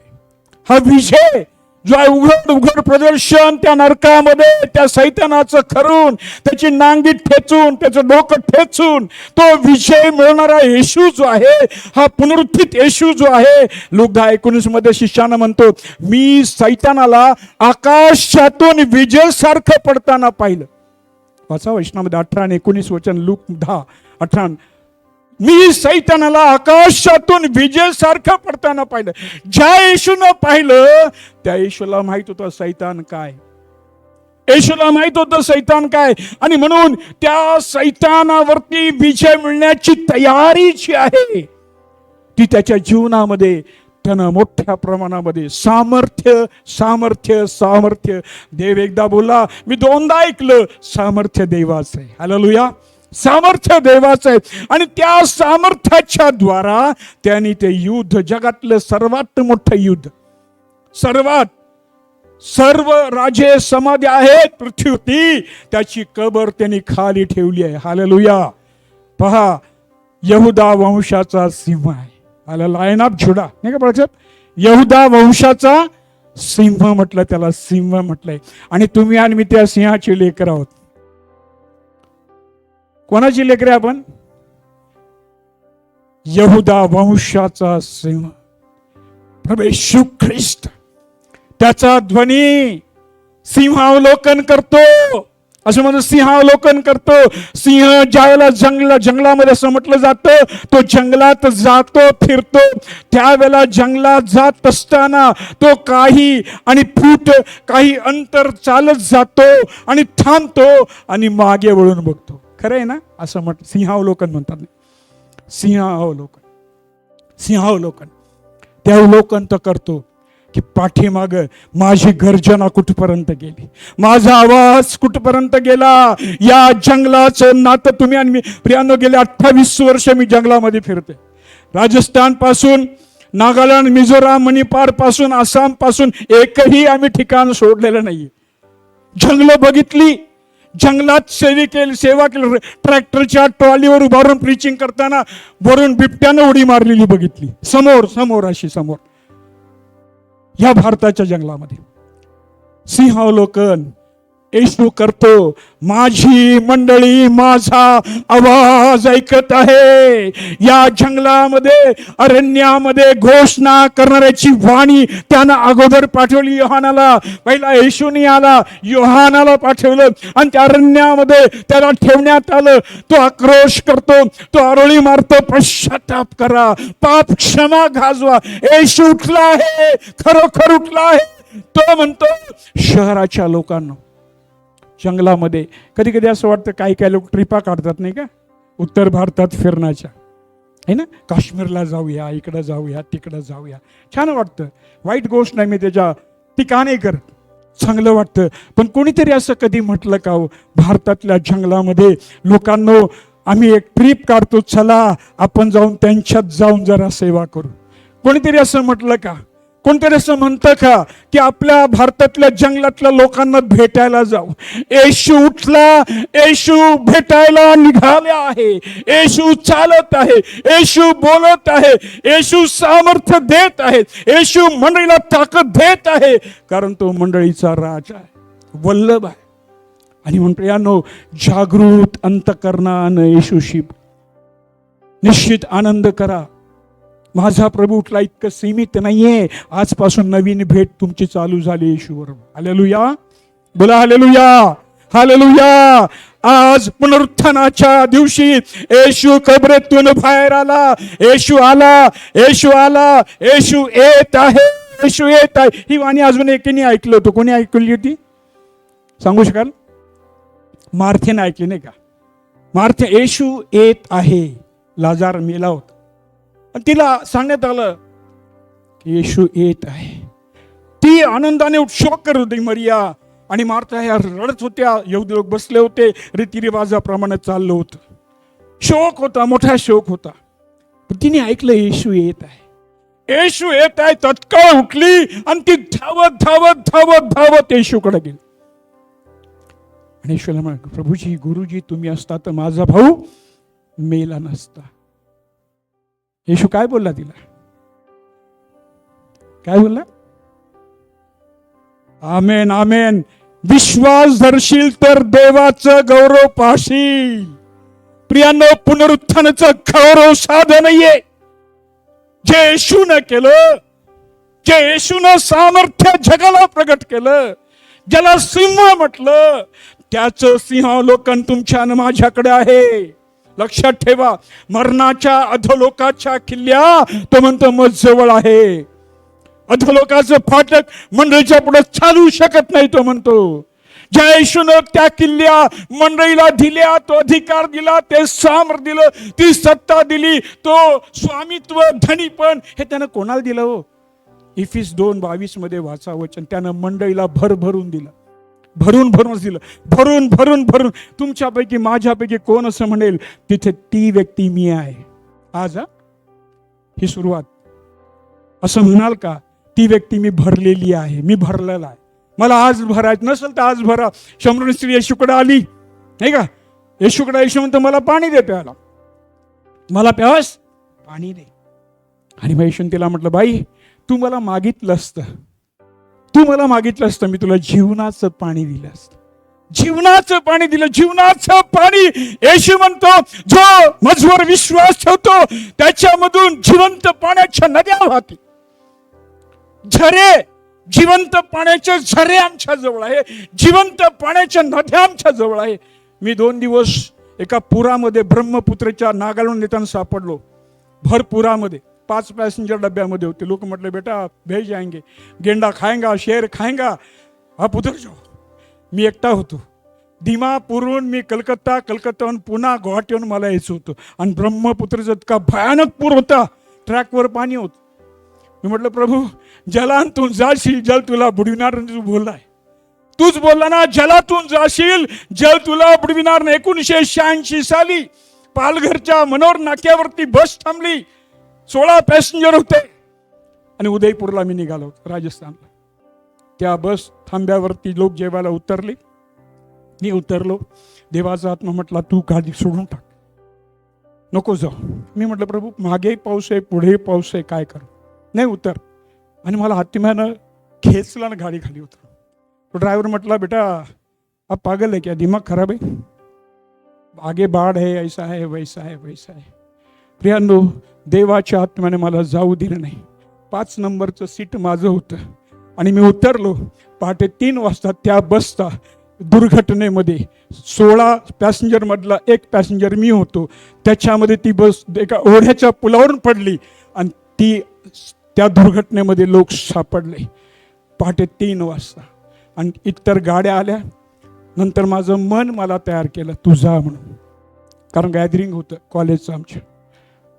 हा विजय जो आहे, उघड प्रदर्शन त्या नरकामध्ये त्या सैतानाचं करून, त्याची नांगी ठेचून, त्याचं डोकं ठेचून तो विजय मिळवणारा येशू जो आहे, हा पुनरुत्थित येशू जो आहे, लूक 10:19 मध्ये शिष्यानं म्हणतो, मी सैतानाला आकाशातून विजय सारखं पडताना पाहिलं. वाचा वचनामध्ये 18 आणि 19 वचन, लूक 10:18. मी सैतानाला आकाशातून विजय सारखं पडताना पाहिलं. ज्या येशूनं पाहिलं त्या येशूला माहित होतं सैतान काय, येशूला माहित होतं सैतान काय. आणि म्हणून त्या सैतानावरती विजय मिळण्याची तयारी जी आहे ती त्याच्या जीवनामध्ये त्यानं मोठ्या प्रमाणामध्ये सामर्थ्य सामर्थ्य सामर्थ्य. देव एकदा बोला, मी दोनदा ऐकलं, सामर्थ्य देवाचं आहे. हालेलुया. सामर्थ्य देवाचं आहे. आणि त्या सामर्थ्याच्या द्वारा त्यांनी ते युद्ध, जगातलं सर्वात मोठं युद्ध, सर्व राजे समाधी आहेत पृथ्वीवरती, त्याची कबर त्यांनी खाली ठेवली आहे. हालेलुया. पहा, यहुदा वंशाचा सिंह आहे. आला लायन ऑफ जुडा, नाही का बाळासाहेब? यहुदा वंशाचा सिंह म्हटलं त्याला, सिंह म्हटलंय. आणि तुम्ही आणि मी त्या सिंहाची लेकर आहोत. कोणाची लेकर आहे आपण? यहुदा वंशाचा सिंह प्रभू येशू ख्रिस्त. त्याचा ध्वनी सिंहावलोकन करतो. असं म्हणजे सिंहावलोकन करतो. सिंह ज्यावेळेला जंगलामध्ये, असं म्हटलं जातं, तो जंगलात जातो, फिरतो. त्यावेळेला जंगलात जात असताना तो काही काही अंतर चालत जातो आणि थांबतो आणि मागे वळून बघतो. खरं आहे ना? असं सिंहावलोकन म्हणतात. सिंहावलोकन ते अवलोकन तर करतो की पाठीमाग माझी गर्जना कुठपर्यंत गेली, माझा आवाज कुठपर्यंत गेला. या जंगलाचं नातं तुम्ही आणि मी प्रियांनो, गेले 28 वर्ष मी जंगलामध्ये फिरते. राजस्थान पासून नागालँड, मिझोराम, मणिपार पासून, आसाम पासून एकही आम्ही ठिकाण सोडलेलं नाहीये. जंगलं बघितली, जंगलात सेवा केली. ट्रॅक्टरच्या ट्रॉलीवर उभारून प्रीचिंग करताना वरून बिबट्यानं उडी मारलेली बघितली, समोर अशी समोर. या भारताच्या जंगलामध्ये सिंहावलोकन येशू करतो. माझी मंडळी माझा आवाज ऐकत आहे. या जंगलामध्ये, अरण्यामध्ये घोषणा करणाऱ्याची वाणी त्यानं अगोदर पाठवली योहानाला. पहिला येशूनी आला, योहानाला पाठवलं आणि त्या अरण्यामध्ये त्याला ठेवण्यात आलं. तो आक्रोश करतो, तो आरोळी मारतो, पश्चाताप करा, पाप क्षमा गाजवा. येशू उठला आहे, खरोखर उठला आहे. तो म्हणतो शहराच्या लोकांना, जंगलामध्ये कधी कधी असं वाटतं, काही लोक ट्रिपा काढतात नाही का, उत्तर भारतात फिरण्याच्या, आहे ना, काश्मीरला जाऊया, इकडं जाऊया, तिकडं जाऊया, छान वाटतं. वाईट गोष्ट नाही, मी त्याच्या टीका नाही करत, चांगलं वाटतं. पण कोणीतरी असं कधी म्हटलं का हो, भारतातल्या जंगलामध्ये लोकांनो आम्ही एक ट्रिप काढतो, चला आपण जाऊन त्यांच्यात जाऊन जरा सेवा करू. कोणीतरी असं म्हटलं का? कोणतरी असं म्हणतं का की आपल्या भारतातल्या जंगलातल्या लोकांना भेटायला जाऊ? येशू उठला, येशू भेटायला निघाले आहे, येशू चालत आहे, येशू बोलत आहे, येशू सामर्थ्य देत आहे, येशू मंडळीला ताकद देत आहे, कारण तो मंडळीचा राजा आहे, वल्लभ आहे. आणि म्हणतो यानो, जागृत अंतकरणानं येशूशी निश्चित आनंद करा. माझा प्रभू उठला इतकं सीमित नाहीये. आजपासून नवीन भेट तुमची चालू झाली येशूवर. हालेलुया, बोला हालेलुया, हालेलुया. आज पुनरुत्थानाच्या दिवशी येशू कबरेतून बाहेर आला, येशू आला, येशू आला, येशू येत आहे, येशू येत आहे. ही वाणी अजून एकीने ऐकलं होतं. कोणी ऐकली होती सांगू शकाल? मार्थेने ऐकली नाही का? मार्थे, येशू येत आहे. लाजार मेला होता, तिला सांगण्यात आलं की येशू येत आहे. ती आनंदाने शोक करत होती मरिया, आणि मार्था ह्या रडत होत्या. यहुदी लोक बसले होते, रीतिरिवाजाप्रमाणे चाललं होतं. शोक होता, मोठा शोक होता. पण तिने ऐकलं येशू येत आहे, येशू येत आहे. तत्काळ उठली आणि ती धावत धावत धावत धावत येशूकडे गेली. आणि येशूला म्हणाला, प्रभूजी, गुरुजी तुम्ही असता तर माझा भाऊ मेला नसता. येशू काय बोलला तिला? काय बोलला? आमेन, आमेन. विश्वास धरशील तर देवाचं गौरव पाशील. प्रियांनो, पुनरुत्थानाचं गौरव साधं नाहीये. जे येशूनं केलं, जे येशूनं सामर्थ्य जगाला प्रगट केलं, ज्याला सिंह म्हटलं, त्याचं सिंहावलोकन तुमच्या आणि माझ्याकडे आहे. लक्षात ठेवा, मरणाच्या अधोलोकाच्या किल्ल्या तो म्हणतो मग जवळ आहे. अधोलोकाचं फाटक मंडळीच्या पुढे चालू शकत नाही, तो म्हणतो. ज्या येशूनं त्या किल्ल्या मंडळीला दिल्या, तो अधिकार दिला, ते सामर्थ्य दिलं, ती सत्ता दिली, तो स्वामित्व, धनीपण हे त्यानं कोणाला दिलं हो? इफिस 2:22 मध्ये वाचा वचन. त्यानं मंडळीला भरभरून दिलं, भरून दिलं, भरून. तुमच्यापैकी माझ्यापैकी कोण असं म्हणेल तिथे ती व्यक्ती मी आहे आज. ही सुरुवात. असं म्हणाल का ती व्यक्ती मी भरलेली आहे, मी भरलेला आहे, मला आज भरायचं नसेल तर आज भरा. शमरून स्त्री येशूकडे आली नाही का, येशूकडे येशू म्हणतो मला पाणी दे प्यायला, मला प्यास पाणी दे. आणि मग येशून तिला म्हटलं बाई तू मला मागितलं असतं मी तुला जीवनाचं पाणी दिलं असतं, जीवनाचं पाणी दिलं, जीवनाचं पाणी. येशू म्हणतो जो माझ्यावर विश्वास ठेवतो त्याच्यामधून जिवंत पाण्याच्या नद्या वाहतील. झरे, जिवंत पाण्याचे झरे आमच्या जवळ आहे, जिवंत पाण्याच्या नद्या आमच्या जवळ आहे. मी 2 दिवस एका पुरामध्ये ब्रह्मपुत्रेच्या नागालून नेताना सापडलो. भर पुरामध्ये 5 पॅसेंजर डब्यामध्ये होते. लोक म्हटले बेटा भेज जाएंगे, गेंडा खाएंगा, शेर खाएंगा, आप उधर जाओ. मी एकटा होतो. दिमापूरहून मी कलकत्ताहून पुन्हा गुवाहाटीहून मला यायचं होतं. आणि ब्रह्मपुत्रेचा इतका भयानक पूर होता, ट्रॅकवर पाणी होतं. मी म्हटलं प्रभू जलातून जाशील, जल तुला बुडविणार. तू बोललाय, तूच बोलला ना, जलातून जाशील जल तुला बुडविणार. 1986 साली पालघरच्या मनोर नाक्यावरती बस थांबली, 16 पॅसेंजर होते आणि उदयपूरला मी निघालो होतो, राजस्थानला. त्या बस थांब्यावरती लोक जेवायला उतरले, मी उतरलो. देवाचा आत्मा म्हटला तू गाडी सोडून टाक, नको जाऊ. मी म्हटलं प्रभू मागे पाऊस आहे, पुढे पाऊस आहे, काय करू. नाही उतर. आणि मला आत्म्यानं खेचला ना गाडी खाली उतर. तो ड्रायव्हर म्हटला बेटा आप पागल है क्या, दिमाग खराब है, आगे बाढ़ है, ऐसा है वैसा है. प्रियांनो देवाच्या आत्म्याने मला जाऊ दिलं नाही. 5 नंबरचं सीट माझं होतं आणि मी उतरलो. पहाटे 3 वाजता त्या बसचा दुर्घटनेमध्ये 16 पॅसेंजर मधला 1 पॅसेंजर मी होतो. त्याच्यामध्ये ती बस एका ओढ्याच्या पुलावरून पडली आणि ती त्या दुर्घटनेमध्ये लोक सापडले पहाटे 3 वाजता. आणि इतर गाड्या आल्या. नंतर माझं मन मला तयार केलं तू जा म्हणून, कारण गॅदरिंग होतं कॉलेजचं आमच्या.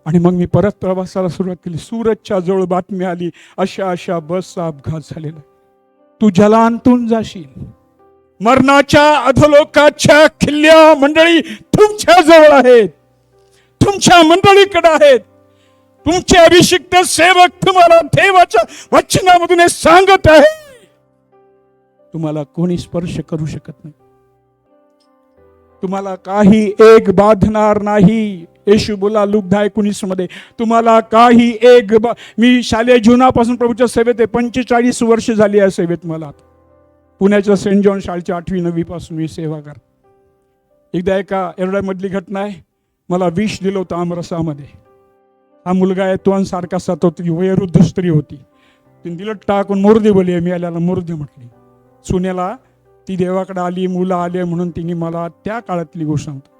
आणि मग मी परत प्रवासाला सुरुवात केली. सुरतच्या जवळ बातमी आली अशा बसचा अपघात झालेला. तू जलांतून जाशील, मरणाच्या अधोलोकाच्या खिल्ल्या मंडळी तुमच्या जवळ आहेत, तुमच्या मंडळीकडे आहेत. तुमचे अभिषिक्त सेवक तुम्हाला देवाच्या वचनामधून हे सांगत आहे, तुम्हाला कोणी स्पर्श करू शकत नाही, तुम्हाला काही एक बाधणार नाही. येशू बोला लूक 10:19 मध्ये तुम्हाला काही एक मी शालेय जीवनापासून प्रभूच्या सेवेत आहे. 45 वर्ष झाली या सेवेत. मला पुण्याच्या सेंट जॉन शाळेच्या 8वी 9वी पासून मी सेवा कर. एकदा एका एरड्यामधली घटना आहे. मला विष दिलं होतं आमरसामध्ये. हा मुलगा आहे तो आणि सारखा सतवती वयोवृद्ध स्त्री होती. तिने दिलं टाकून मुर्दे बोलली. मी आल्याला मुर्दे म्हटली. सुनेला ती देवाकडे आली, मुलं आले म्हणून तिने मला त्या काळातली गोष्ट सांगतो.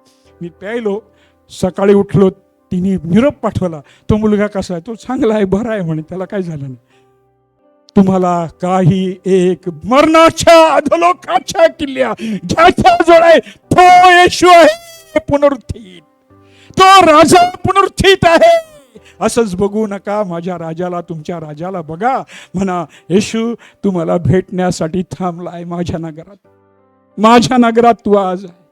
मी प्यायलो, सकाळी उठलो, तिने निरोप पाठवला तो मुलगा कसा आहे, तो चांगला आहे, बरा आहे म्हणे, त्याला काय झालं नाही. तुम्हाला काही एक मरणाच्या अधोलोकाच्या किल्ल्या ज्याच्या जवळ आहे तो येशू आहे पुनरुत्थित, तो राजा पुनरुत्थित आहे. असंच बघू नका, माझ्या राजाला, तुमच्या राजाला बघा. म्हणा येशू तुम्हाला भेटण्यासाठी थांबलाय माझ्या नगरात. माझ्या नगरात तू आज आहे.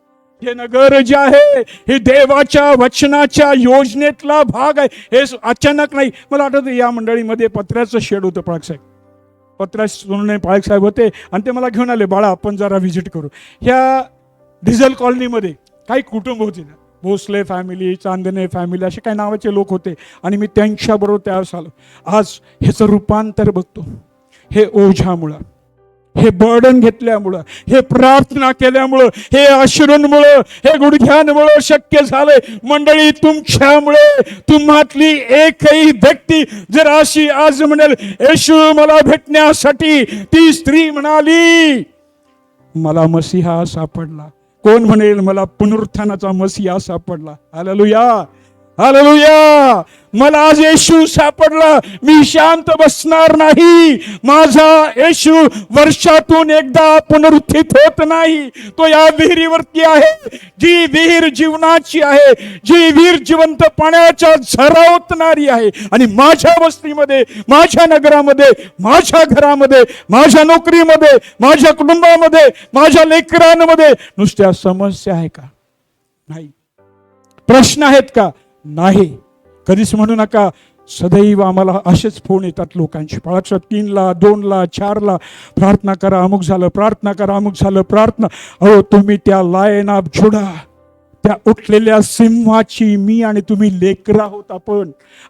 हे नगर जे आहे हे देवाच्या वचनाच्या योजनेतला भाग आहे. हे अचानक नाही. मला आठवतं या मंडळीमध्ये पत्र्याचं शेड होतं. पाळक साहेब होते आणि ते मला घेऊन आले, बाळा आपण जरा व्हिजिट करू. ह्या डिझेल कॉलनीमध्ये काही कुटुंब होते ना, भोसले फॅमिली, चांदणे फॅमिली, असे काही नावाचे लोक होते आणि मी त्यांच्याबरोबर त्यावेळेस आलो. आज ह्याचं रूपांतर बघतो. हे ओझ्यामुळं, हे बर्डन घेतल्यामुळं, हे प्रार्थना केल्यामुळं, हे अश्रूंमुळं, हे गुडघ्यांमुळं शक्य झालंय. मंडळी तुमच्यामुळे, तुम्हातली एकही व्यक्ती जर अशी आज म्हणेल येशू मला भेटण्यासाठी, ती स्त्री म्हणाली मला मसीहा सापडला. कोण म्हणेल मला पुनरुत्थानाचा मसीहा सापडला. हालेलुया. हालेलुया. मला आज येशू सापडला, मी शांत बसणार नाही. माझा येशू वर्षातून एकदा पुनरुत्थित होत नाही. तो या विहिरीवरती आहे, जी विहीर जीवनाची आहे, जी विहीर जिवंत पाण्याच्या झरा ओतणारी आहे. आणि माझ्या वस्तीमध्ये, माझ्या नगरामध्ये, माझ्या घरामध्ये, माझ्या नोकरीमध्ये, माझ्या कुटुंबामध्ये, माझ्या लेकरांमध्ये नुसत्या समस्या आहे का? नाही. प्रश्न आहेत का? नाही. कधीच म्हणू नका सदैव आम्हाला असेच फोन येतात लोकांचे. पाळाच्या 3ला 2ला 4ला प्रार्थना करा, अमुक झालं, प्रार्थना करा, अमुक झालं, प्रार्थना. अहो तुम्ही त्या लाईन ऑफ जुडा, त्या उठलेल्या सिंहाची मी आणि तुम्ही लेकर आहोत.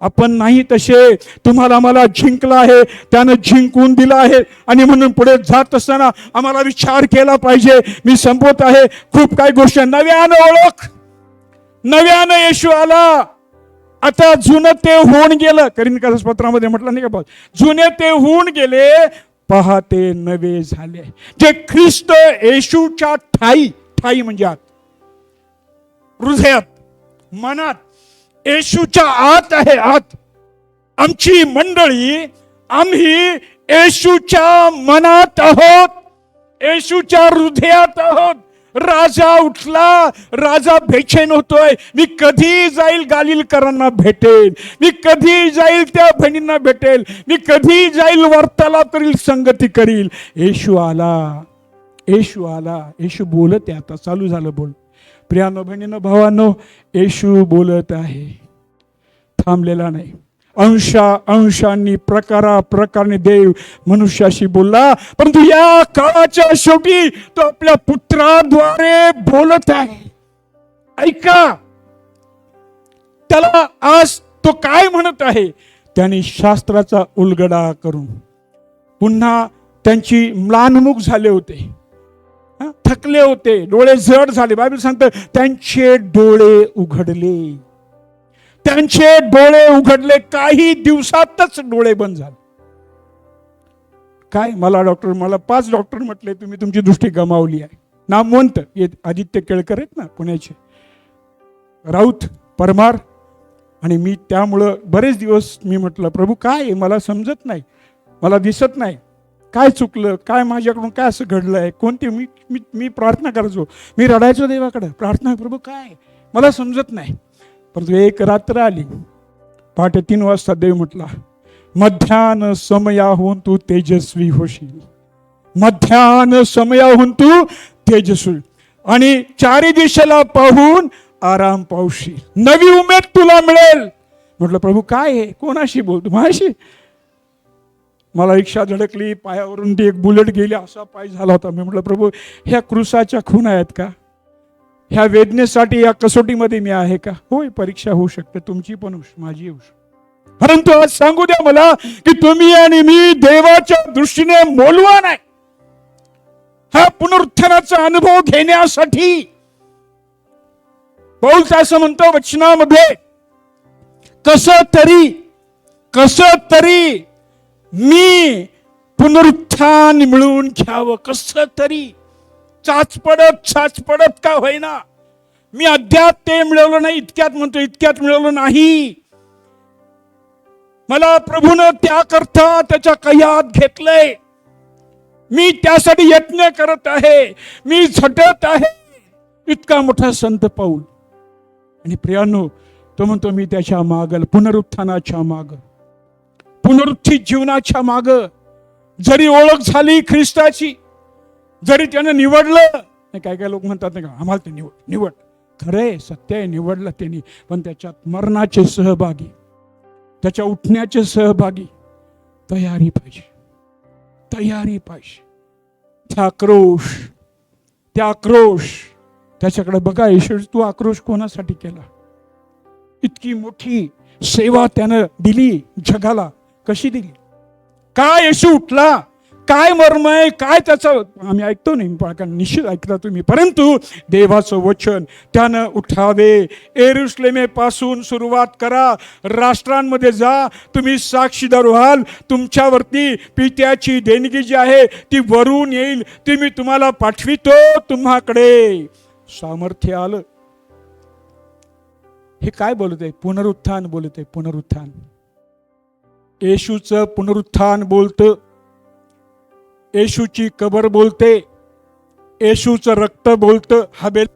आपण नाही तसे. तुम्हाला मला जिंकला आहे, त्यानं जिंकून दिला आहे. आणि म्हणून पुढे जात असताना आम्हाला विचार केला पाहिजे. मी संपवत आहे. खूप काही गोष्टी नव्यानं ओळख, नव्यानं येशू आला. आता जुनं ते होऊन गेलं. करीन पत्रामध्ये म्हटलं नाही का, जुने ते होऊन गेले, पहा ते नवे झाले. जे ख्रिस्त येशूच्या ठाई म्हणजे आत, हृदयात, मनात, येशूच्या आत आहे. आत आमची मंडळी, आम्ही येशूच्या मनात आहोत, येशूच्या हृदयात आहोत. राजा उठला, राजा बेचैन होतोय. मी कधी जाईल गालिलकरांना भेटेल, मी कधी जाईल त्या बहिणींना भेटेल, मी कधी जाईल वार्तालाप करील, संगती करील. येशू आला, येशू आला. येशू बोलत आहे. आता चालू झालं बोल. प्रियानो, बहिणीनो, भावांनो, येशू बोलत आहे, थांबलेला नाही. अंशांनी, प्रकाराने देव मनुष्याशी बोलला, परंतु या काळाच्या शेवटी तो आपल्या पुत्राद्वारे बोलत आहे. ऐका त्याला. आज तो काय म्हणत आहे? त्यांनी शास्त्राचा उलगडा करून पुन्हा त्यांची म्लानमुख झाले होते, थकले होते, डोळे जड झाले. बायबल सांगतं त्यांचे डोळे उघडले, त्यांचे डोळे उघडले. काही दिवसातच डोळे बंद झाले. काय मला 5 डॉक्टर म्हटले तुम्ही तुमची दृष्टी गमावली आहे. नामवंत आदित्य केळकर आहेत ना पुण्याचे, राऊत, परमार. आणि मी त्यामुळं बरेच दिवस मी म्हटलं प्रभू काय मला समजत नाही, मला दिसत नाही, काय चुकलं, काय माझ्याकडून काय असं घडलं आहे, कोणते मी प्रार्थना करायचो, मी रडायचो देवाकडे, प्रार्थना प्रभू काय मला समजत नाही. परंतु एक रात्र आली, पहाटे 3 वाजता देव म्हटला मध्यान्ह समयाहून तू तेजस्वी होशील, मध्यान्ह समयाहून तू तेजस्वी, आणि 4 दिशेला पाहून आराम पावशील, नवी उमेद तुला मिळेल. म्हटलं प्रभू काय आहे, कोणाशी बोलतो, माझ्याशी? मला रिक्षा धडकली, पायावरून ती एक बुलेट गेली, असा पाय झाला होता. मी म्हटलं प्रभू ह्या क्रूसाच्या खूण आहेत का? ह्या वेदनेसाठी या कसोटीमध्ये मी आहे का? होय, परीक्षा होऊ शकते, तुमची पण माझी होऊ शकते. परंतु आज सांगू द्या मला की तुम्ही आणि मी देवाच्या दृष्टीने मोलवान आहे. हा पुनरुत्थानाचा अनुभव घेण्यासाठी पौल असं म्हणतो वचनामध्ये, कसं तरी मी पुनरुत्थान मिळवून घ्यावं. कसं तरी चाचपडत का होईना, मी अद्याप ते मिळवलं नाही. इतक्यात म्हणतो, इतक्यात मिळवलं नाही. मला प्रभूनं त्याकरता त्याच्या कह्यात घेतलंय. मी त्यासाठी यत्न करत आहे, मी झटत आहे. इतका मोठा संत पौल. आणि प्रियानो, तो म्हणतो मी त्याच्या मागल, पुनरुत्थानाच्या माग, पुनरुत्थित जीवनाच्या माग. जरी ओळख झाली ख्रिस्ताची, जरी त्यानं निवडलं, काय काय लोक म्हणतात नाही का आम्हाला ते निवड, खरंय, सत्य आहे, निवडलं त्यांनी, पण त्याच्यात मरणाचे सहभागी, त्याच्या उठण्याचे सहभागी, तयारी पाहिजे. त्या आक्रोश त्याच्याकडे बघा. ईश्वर, तू आक्रोश कोणासाठी केला? इतकी मोठी सेवा त्यानं दिली जगाला, कशी दिली? काय येशू उठला, काय मर्म आहे, काय त्याचं आम्ही ऐकतो नाही, निश्चित ऐकता तुम्ही. परंतु देवाचं वचन त्यानं उठावे. येरुशलेमेपासून सुरुवात करा, राष्ट्रांमध्ये जा, तुम्ही साक्षीदार व्हाल. तुमच्यावरती पित्याची देणगी जी आहे ती वरून येईल, ती मी तुम्हाला पाठवितो. तुम्हाकडे सामर्थ्य आलं. हे काय बोलत आहे? पुनरुत्थान बोलत आहे, पुनरुत्थान. येशूचं पुनरुत्थान बोलतं, येशूची कबर बोलते, येशूचं रक्त बोलतं. हबेल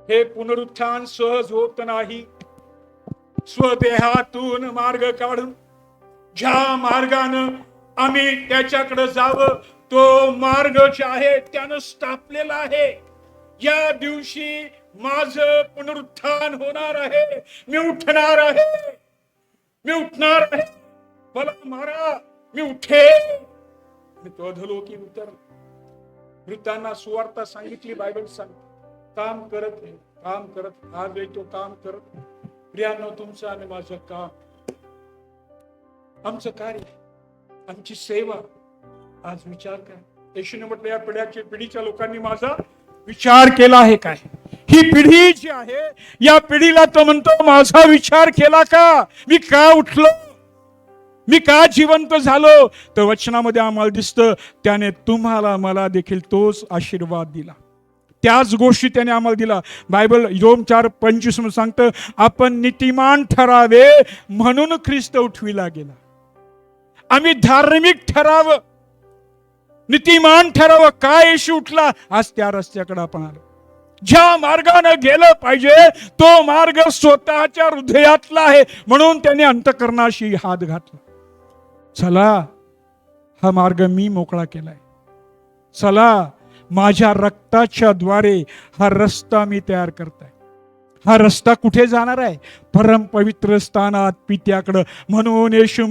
हे पुनरुत्थान सहज होत नाही. स्वदेहातून मार्ग काढून ज्या मार्गानं आम्ही त्याच्याकडे जावं, तो मार्ग जे आहे त्यानं स्थापलेला आहे. या दिवशी माझं पुनरुत्थान होणार आहे. मी उठणार आहे, मी उठणार आहे. मला मारा, मी उठे. मी तो अधलो की उतर. मृतांना सुवार्ता सांगितली. बायबल सांगते काम करत आहे, काम करत. आज तो काम करत. प्रियानो, तुमचं आणि माझं काम, आमचं कार्य, आमची सेवा. आज विचार काय? येशूने म्हटलं या पिढीच्या लोकांनी माझा विचार केला आहे काय? ही पिढी जी आहे, या पिढीला तो म्हणतो माझा विचार केला का? मी का उठलो, मी का जिवंत झालो? तर वचनामध्ये आम्हाला दिसतं त्याने तुम्हाला मला देखील तोच आशीर्वाद दिला. त्याच गोष्टी त्याने आम्हाला दिला. बायबल रोम 4:25 मध्ये सांगतं आपण नीतिमान ठरावे म्हणून ख्रिस्त उठविला गेला. आम्ही धार्मिक ठरावं, नीतिमान ठरावं. काय येशू उठला? आज त्या रस्त्याकडे आपण आलो. ज्या मार्गाने गेलं पाहिजे तो मार्ग स्वतःच्या हृदयातला आहे, म्हणून त्याने अंतःकरणाशी हात घातला. चला, हा मार्ग मी मोकळा केलाय. चला, माझ्या रक्ताच्या द्वारे हा रस्ता मी तयार करताय. हा रस्ता कुठे जाणार आहे? परम पवित्र स्थानात पित्याकडं. म्हणून येशू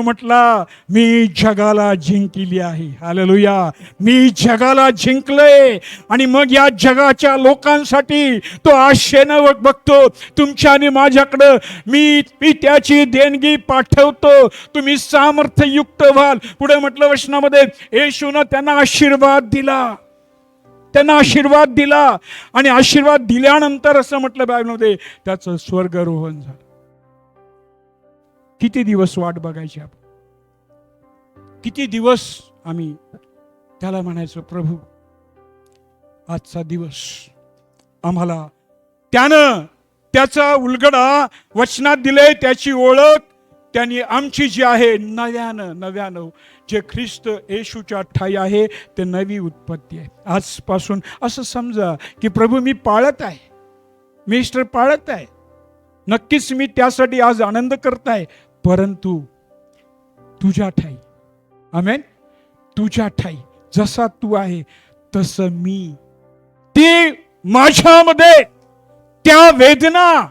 म्हटला मी जगाला जिंकली आहे. हालेलुया. मी जगाला जिंकलंय. आणि मग या जगाच्या लोकांसाठी तो आशेनं बघतो. तुमच्या आणि माझ्याकडं मी पित्याची देणगी पाठवतो, तुम्ही सामर्थ्ययुक्त व्हाल. पुढे म्हटलं वचनामध्ये येशूनं त्यांना आशीर्वाद दिला. आणि आशीर्वाद दिल्यानंतर असं म्हटलं बायबलमध्ये त्याचं स्वर्गारोहण झालं. किती दिवस वाट बघायची आपण? किती दिवस आम्ही त्याला म्हणायचो प्रभू आजचा दिवस आम्हाला त्यानं त्याचा उलगडा वचनात दिले. त्याची ओळख त्यांनी आमची जी आहे नव्यानं जे ख्रिस्त येशूच्या ठाई आहे ते नवी उत्पत्ती आहे. आजपासून असं समजा की प्रभू मी पाळत आहे, मिस्टर पाळत आहे. नक्कीच मी त्यासाठी आज आनंद करत आहे. परंतु तुझ्या ठाई, आमेन, तुझ्या ठाई जसा तू आहे तसं मी. ते माझ्यामध्ये त्या वेदना,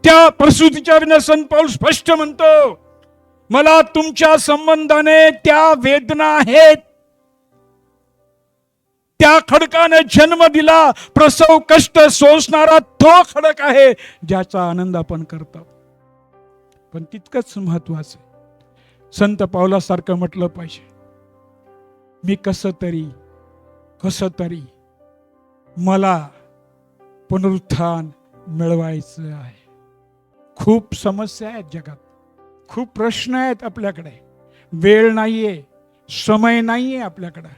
त्या प्रसूतीच्या वेदना संत पाऊल स्पष्ट म्हणतो मला तुमच्या संबंधाने त्या वेदना आहेत. त्या खडकाने जन्म दिला. प्रसव कष्ट सोसणारा तो खडक आहे ज्याचा आनंद आपण करतो. पण तितकंच महत्वाचं संत पावलासारखं म्हटलं पाहिजे मी कसं तरी मला पुनरुत्थान मिळवायचं आहे. खूप समस्या आहेत जगात, खूप प्रश्न आहेत आपल्याकडे. वेळ नाहीये, समय नाहीये आपल्याकडे.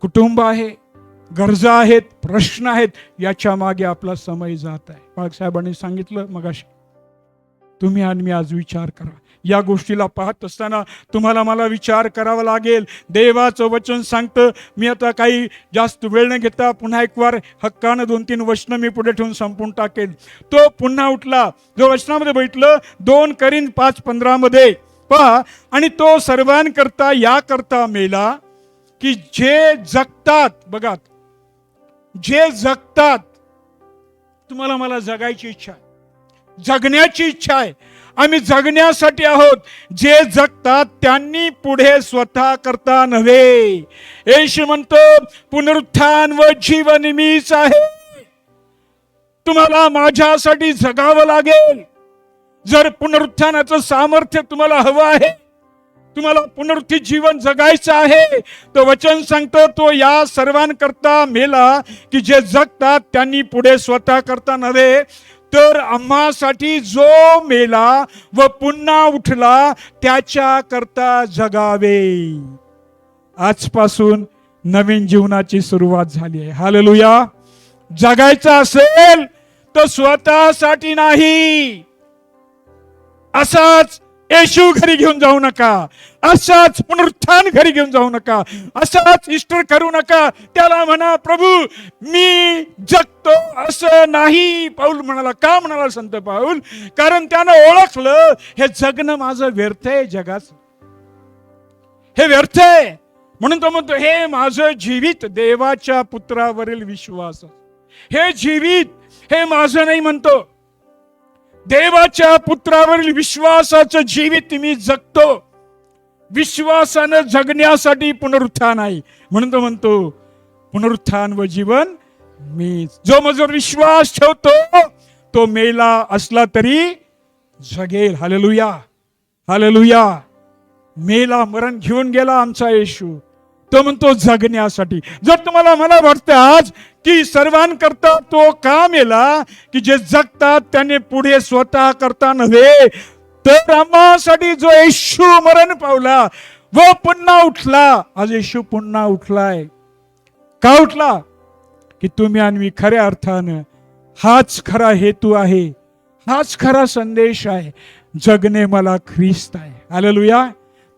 कुटुंब आहे, गरजा आहेत, प्रश्न आहेत. याच्या मागे आपला समय जात आहे. बाळासाहेबांनी सांगितलं मगाशी, तुम्ही आणि मी आज विचार करा. या गोष्टीला पाहत असताना तुम्हाला मला विचार करावा लागेल. देवाचं वचन सांगतं. मी आता काही जास्त वेळ न घेता पुन्हा एक वार हक्कानं 2-3 वचनं मी पुढे ठेवून संपून टाकेन. तो पुन्हा उठला, जो वचनामध्ये बैठलं 2 करीन 5:15 मध्ये पहा. आणि तो सर्वांकरता याकरता मेला की जे जगतात, बघा, जे जगतात, तुम्हाला मला जगायची इच्छा आहे, जगण्याची इच्छा आहे. आम्ही जगण्यासाठी आहोत. जे जगतात त्यांनी पुढे स्वतः करता नव्हे. येशू म्हणतो पुनरुत्थान व जीवन मीच आहे. तुम्हाला माझ्यासाठी जगावं लागेल. जर पुनरुत्थानाचं सामर्थ्य तुम्हाला हवं आहे, तुम्हाला पुनरुत्थित जीवन जगायचं आहे, तर वचन सांगतो तो या सर्वांकरता मेला की जे जगतात त्यांनी पुढे स्वतः करता नव्हे, तर आम्हासाठी जो मेला व पुन्हा उठला त्याच्या करता जगावे. आजपासून नवीन जीवनाची सुरुवात झाली आहे. हालेलुया. जगायचं असेल तर स्वतःसाठी नाही. असाच येशू घरी घेऊन जाऊ नका, असाच पुनरुत्थान घरी घेऊन जाऊ नका, असाच ईस्टर करू नका. त्याला म्हणा प्रभू मी जगतो असं नाही. पाऊल म्हणाला. का म्हणाला संत पाऊल? कारण त्यानं ओळखलं हे जगणं माझं व्यर्थ आहे, जगाचं हे व्यर्थ आहे. म्हणून तो म्हणतो हे माझं जीवित देवाच्या पुत्रावरील विश्वास. हे जीवित, हे माझं नाही म्हणतो, देवाच्या पुत्रावरील विश्वासाचं जीवित मी जगतो. विश्वासानं जगण्यासाठी पुनरुत्थान आहे. म्हणून तो म्हणतो पुनरुत्थान व जीवन मी. जो माझ्यावर विश्वास ठेवतो तो मेला असला तरी जगेल. Hallelujah, hallelujah. मेला, मरण घेऊन गेला आमचा येशू. तो म्हणतो जगण्यासाठी. जर तुम्हाला मला वाटतं आज की सर्वांकरता तो का मेला की जे जगतात त्याने पुढे स्वतः करता नव्हे, तर आम्हासाठी जो येशू मरण पावला व पुन्हा उठला. आज येशू पुन्हा उठलाय. का उठला? की तुम्ही आणि मी खऱ्या अर्थानं हाच खरा हेतू आहे, हाच खरा संदेश आहे. जगणे मला ख्रिस्त आहे. हालेलुया.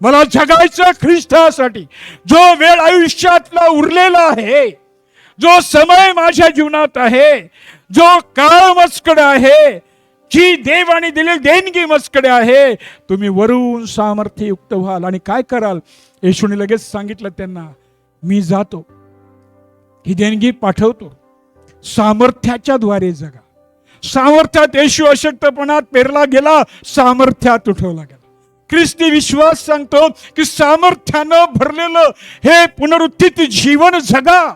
मला जगायचं ख्रिस्तासाठी. जो वेळ आयुष्यातला उरलेला आहे, जो समय माझ्या जीवनात आहे, जो काळ मजकड आहे, जी देवाने दिलेली देणगी मजकडे आहे, तुम्ही वरून सामर्थ्ययुक्त व्हाल. आणि काय कराल? येशूने लगेच सांगितलं त्यांना, मी जातो, ही देणगी पाठवतो, सामर्थ्याच्या द्वारे जगा. सामर्थ्यात येशू अशक्तपणात पेरला गेला, सामर्थ्यात उठवला गेला. ख्रिस्ती विश्वास सांगतो की सामर्थ्यानं भरलेलं हे पुनरुत्थित जीवन जगा.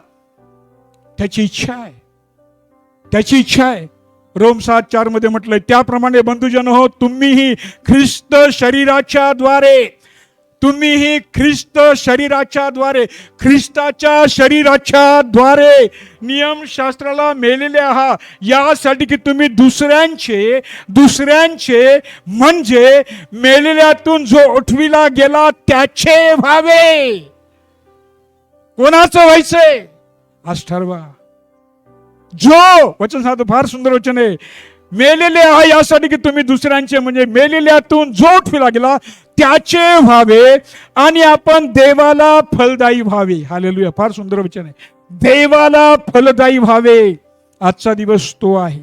त्याची इच्छा आहे, त्याची इच्छा आहे. रोम 7:4 मध्ये म्हटलंय, त्याप्रमाणे बंधुजन हो, तुम्हीही ख्रिस्त शरीराच्या द्वारे, तुम्हीही ख्रिस्त शरीराच्या द्वारे, ख्रिस्ताच्या शरीराच्या द्वारे नियमशास्त्राला मेलेले आहात, यासाठी की तुम्ही दुसऱ्यांचे म्हणजे मेलेल्यातून जो उठविला गेला त्याचे व्हावे. कोणाचं व्हायचंय? आज ठरवा. जो वचन सांगतो, फार सुंदर वचन आहे, मेलेले आहे यासाठी की तुम्ही दुसऱ्यांचे म्हणजे मेलेल्यातून जो उठविला गेला त्याचे व्हावे आणि आपण देवाला फलदायी व्हावे. हालेलुया. फार सुंदर वचन आहे. देवाला फलदायी व्हावे. आजचा दिवस तो आहे.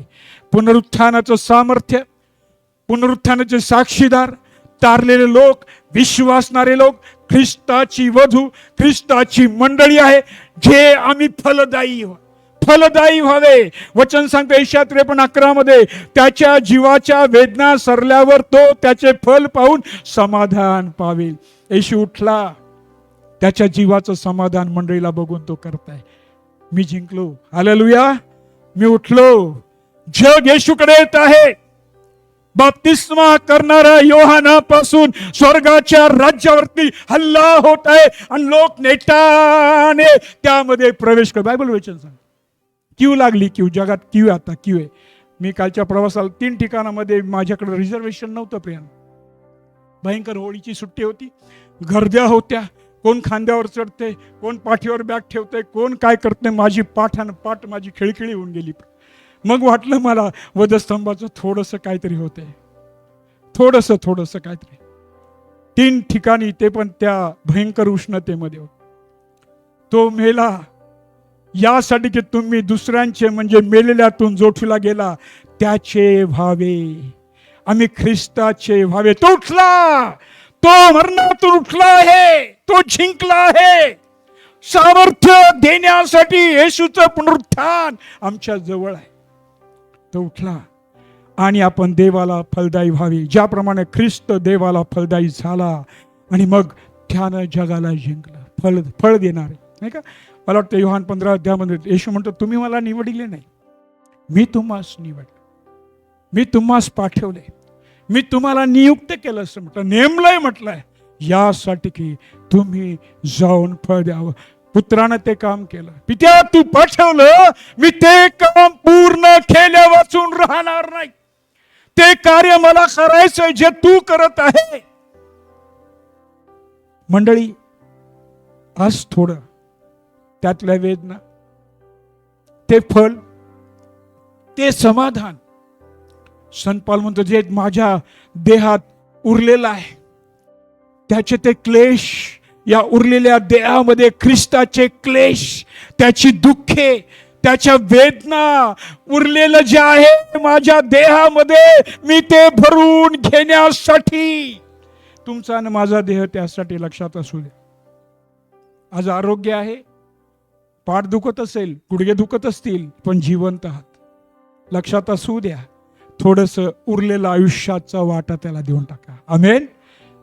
पुनरुत्थानाचं सामर्थ्य, पुनरुत्थानाचे साक्षीदार, तारलेले लोक, विश्वासणारे लोक, ख्रिस्ताची वधू, ख्रिस्ताची मंडळी आहे, जे आम्ही फलदायी व्हावे. वचन सांगतो यशाया 53:11 मध्ये, त्याच्या जीवाच्या वेदना सरल्यावर तो त्याचे फल पाहून समाधान पावेल. येशू उठला, त्याच्या जीवाचं समाधान मंडळीला बघून तो करताय. मी जिंकलो. हालेलुया. मी उठलो. जग येशूकडे येत आहे. बाप्तिस्मा करणारा योहानापासून स्वर्गाच्या राज्यावरती हल्ला होत आहे आणि लोक नेटाने त्यामध्ये प्रवेश कर. बायबल वचन सांग, क्यू लागली, क्यू जगात क्यू आता क्यू आहे. मी कालच्या प्रवासाला 3 ठिकाणामध्ये माझ्याकडे रिझर्वेशन नव्हतं प्रियान. भयंकर होळीची सुट्टी होती, गर्द्या होत्या, कोण खांद्यावर चढते, कोण पाठीवर बॅग ठेवते, कोण काय करते. माझी पाठ माझी खिळखिळी होऊन गेली. मग वाटलं मला वधस्तंभाचं थोडंसं काहीतरी होतंय, थोडंसं काहीतरी. 3 ठिकाणी, ते पण त्या भयंकर उष्णतेमध्ये. तो मेला यासाठी की तुम्ही दुसऱ्यांचे म्हणजे मेलेल्यातून जोठीला गेला त्याचे व्हावे, आम्ही ख्रिस्ताचे व्हावे. तो उठला, तो मरणातून उठला आहे, तो जिंकला आहे. सामर्थ्य देण्यासाठी येशूचं पुनरुत्थान आमच्या जवळ आहे. तो उठला आणि आपण देवाला फलदायी व्हावी, ज्याप्रमाणे ख्रिस्त देवाला फलदायी झाला आणि मग त्यानं जगाला जिंकलं. फळ देणार आहे, नाही का? मला वाटतं योहान 15 अध्यायामध्ये येशू म्हणतो, तुम्ही मला निवडले नाही, मी तुम्हास निवडले, मी तुम्हास पाठवले, मी तुम्हाला नियुक्त केलं असं म्हटलं, नेमलंय म्हटलंय, यासाठी की तुम्ही जाऊन फळ द्यावं. पुत्रानं ते काम केलं. पित्या तू पाठवलं, मी ते काम पूर्ण केल्या वाचून राहणार नाही. ते कार्य मला करायचंय जे तू करत आहे. मंडळी, आज थोडं त्यातल्या वेदना, ते फल, ते समाधान, संत पाऊल म्हणतो जे माझ्या देहात उरलेलं आहे, त्याचे ते क्लेश, या उरलेल्या देहामध्ये ख्रिस्ताचे क्लेश, त्याची दुःखे, त्याच्या वेदना, उरलेलं जे आहे माझ्या देहामध्ये, मी ते भरून घेण्यासाठी, तुमचा आणि माझा देह त्यासाठी लक्षात असू दे. आज आरोग्य आहे, पाठ दुखत असेल, गुडघे दुखत असतील, पण जिवंत आहात, लक्षात असू द्या. थोडंसं उरलेलं आयुष्याचा वाटा त्याला देऊन टाका. आमेन.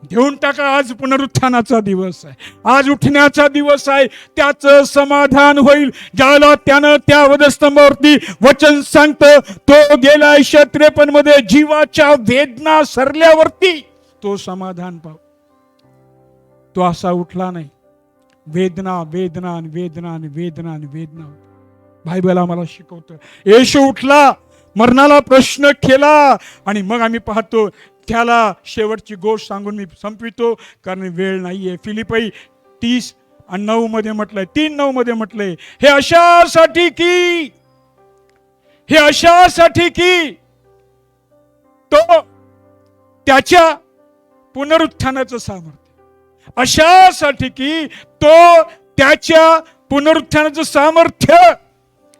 देऊन टाका. आज पुनरुत्थानाचा दिवस आहे, आज उठण्याचा दिवस आहे. त्याचं समाधान होईल ज्याला त्यानं त्या वधस्तंभावरती वचन सांगतं, तो गेला 153 मध्ये जीवाच्या वेदना सरल्यावरती तो समाधान पाव. तो असा उठला नाही. वेदना वेदना वेदना वेदना वेदना. बायबल आम्हाला शिकवतं, येशू उठला, मरणाला प्रश्न केला, आणि मग आम्ही पाहतो त्याला शेवटची गोष्ट सांगून मी संपवितो, कारण वेळ नाहीये. फिलिपी 30:9 मध्ये म्हटलंय, 3:9 मध्ये म्हटलंय, हे अशासाठी की तो त्याच्या पुनरुत्थानाचं सामर्थ्य, अशासाठी की तो त्याच्या पुनरुत्थानाचं सामर्थ्य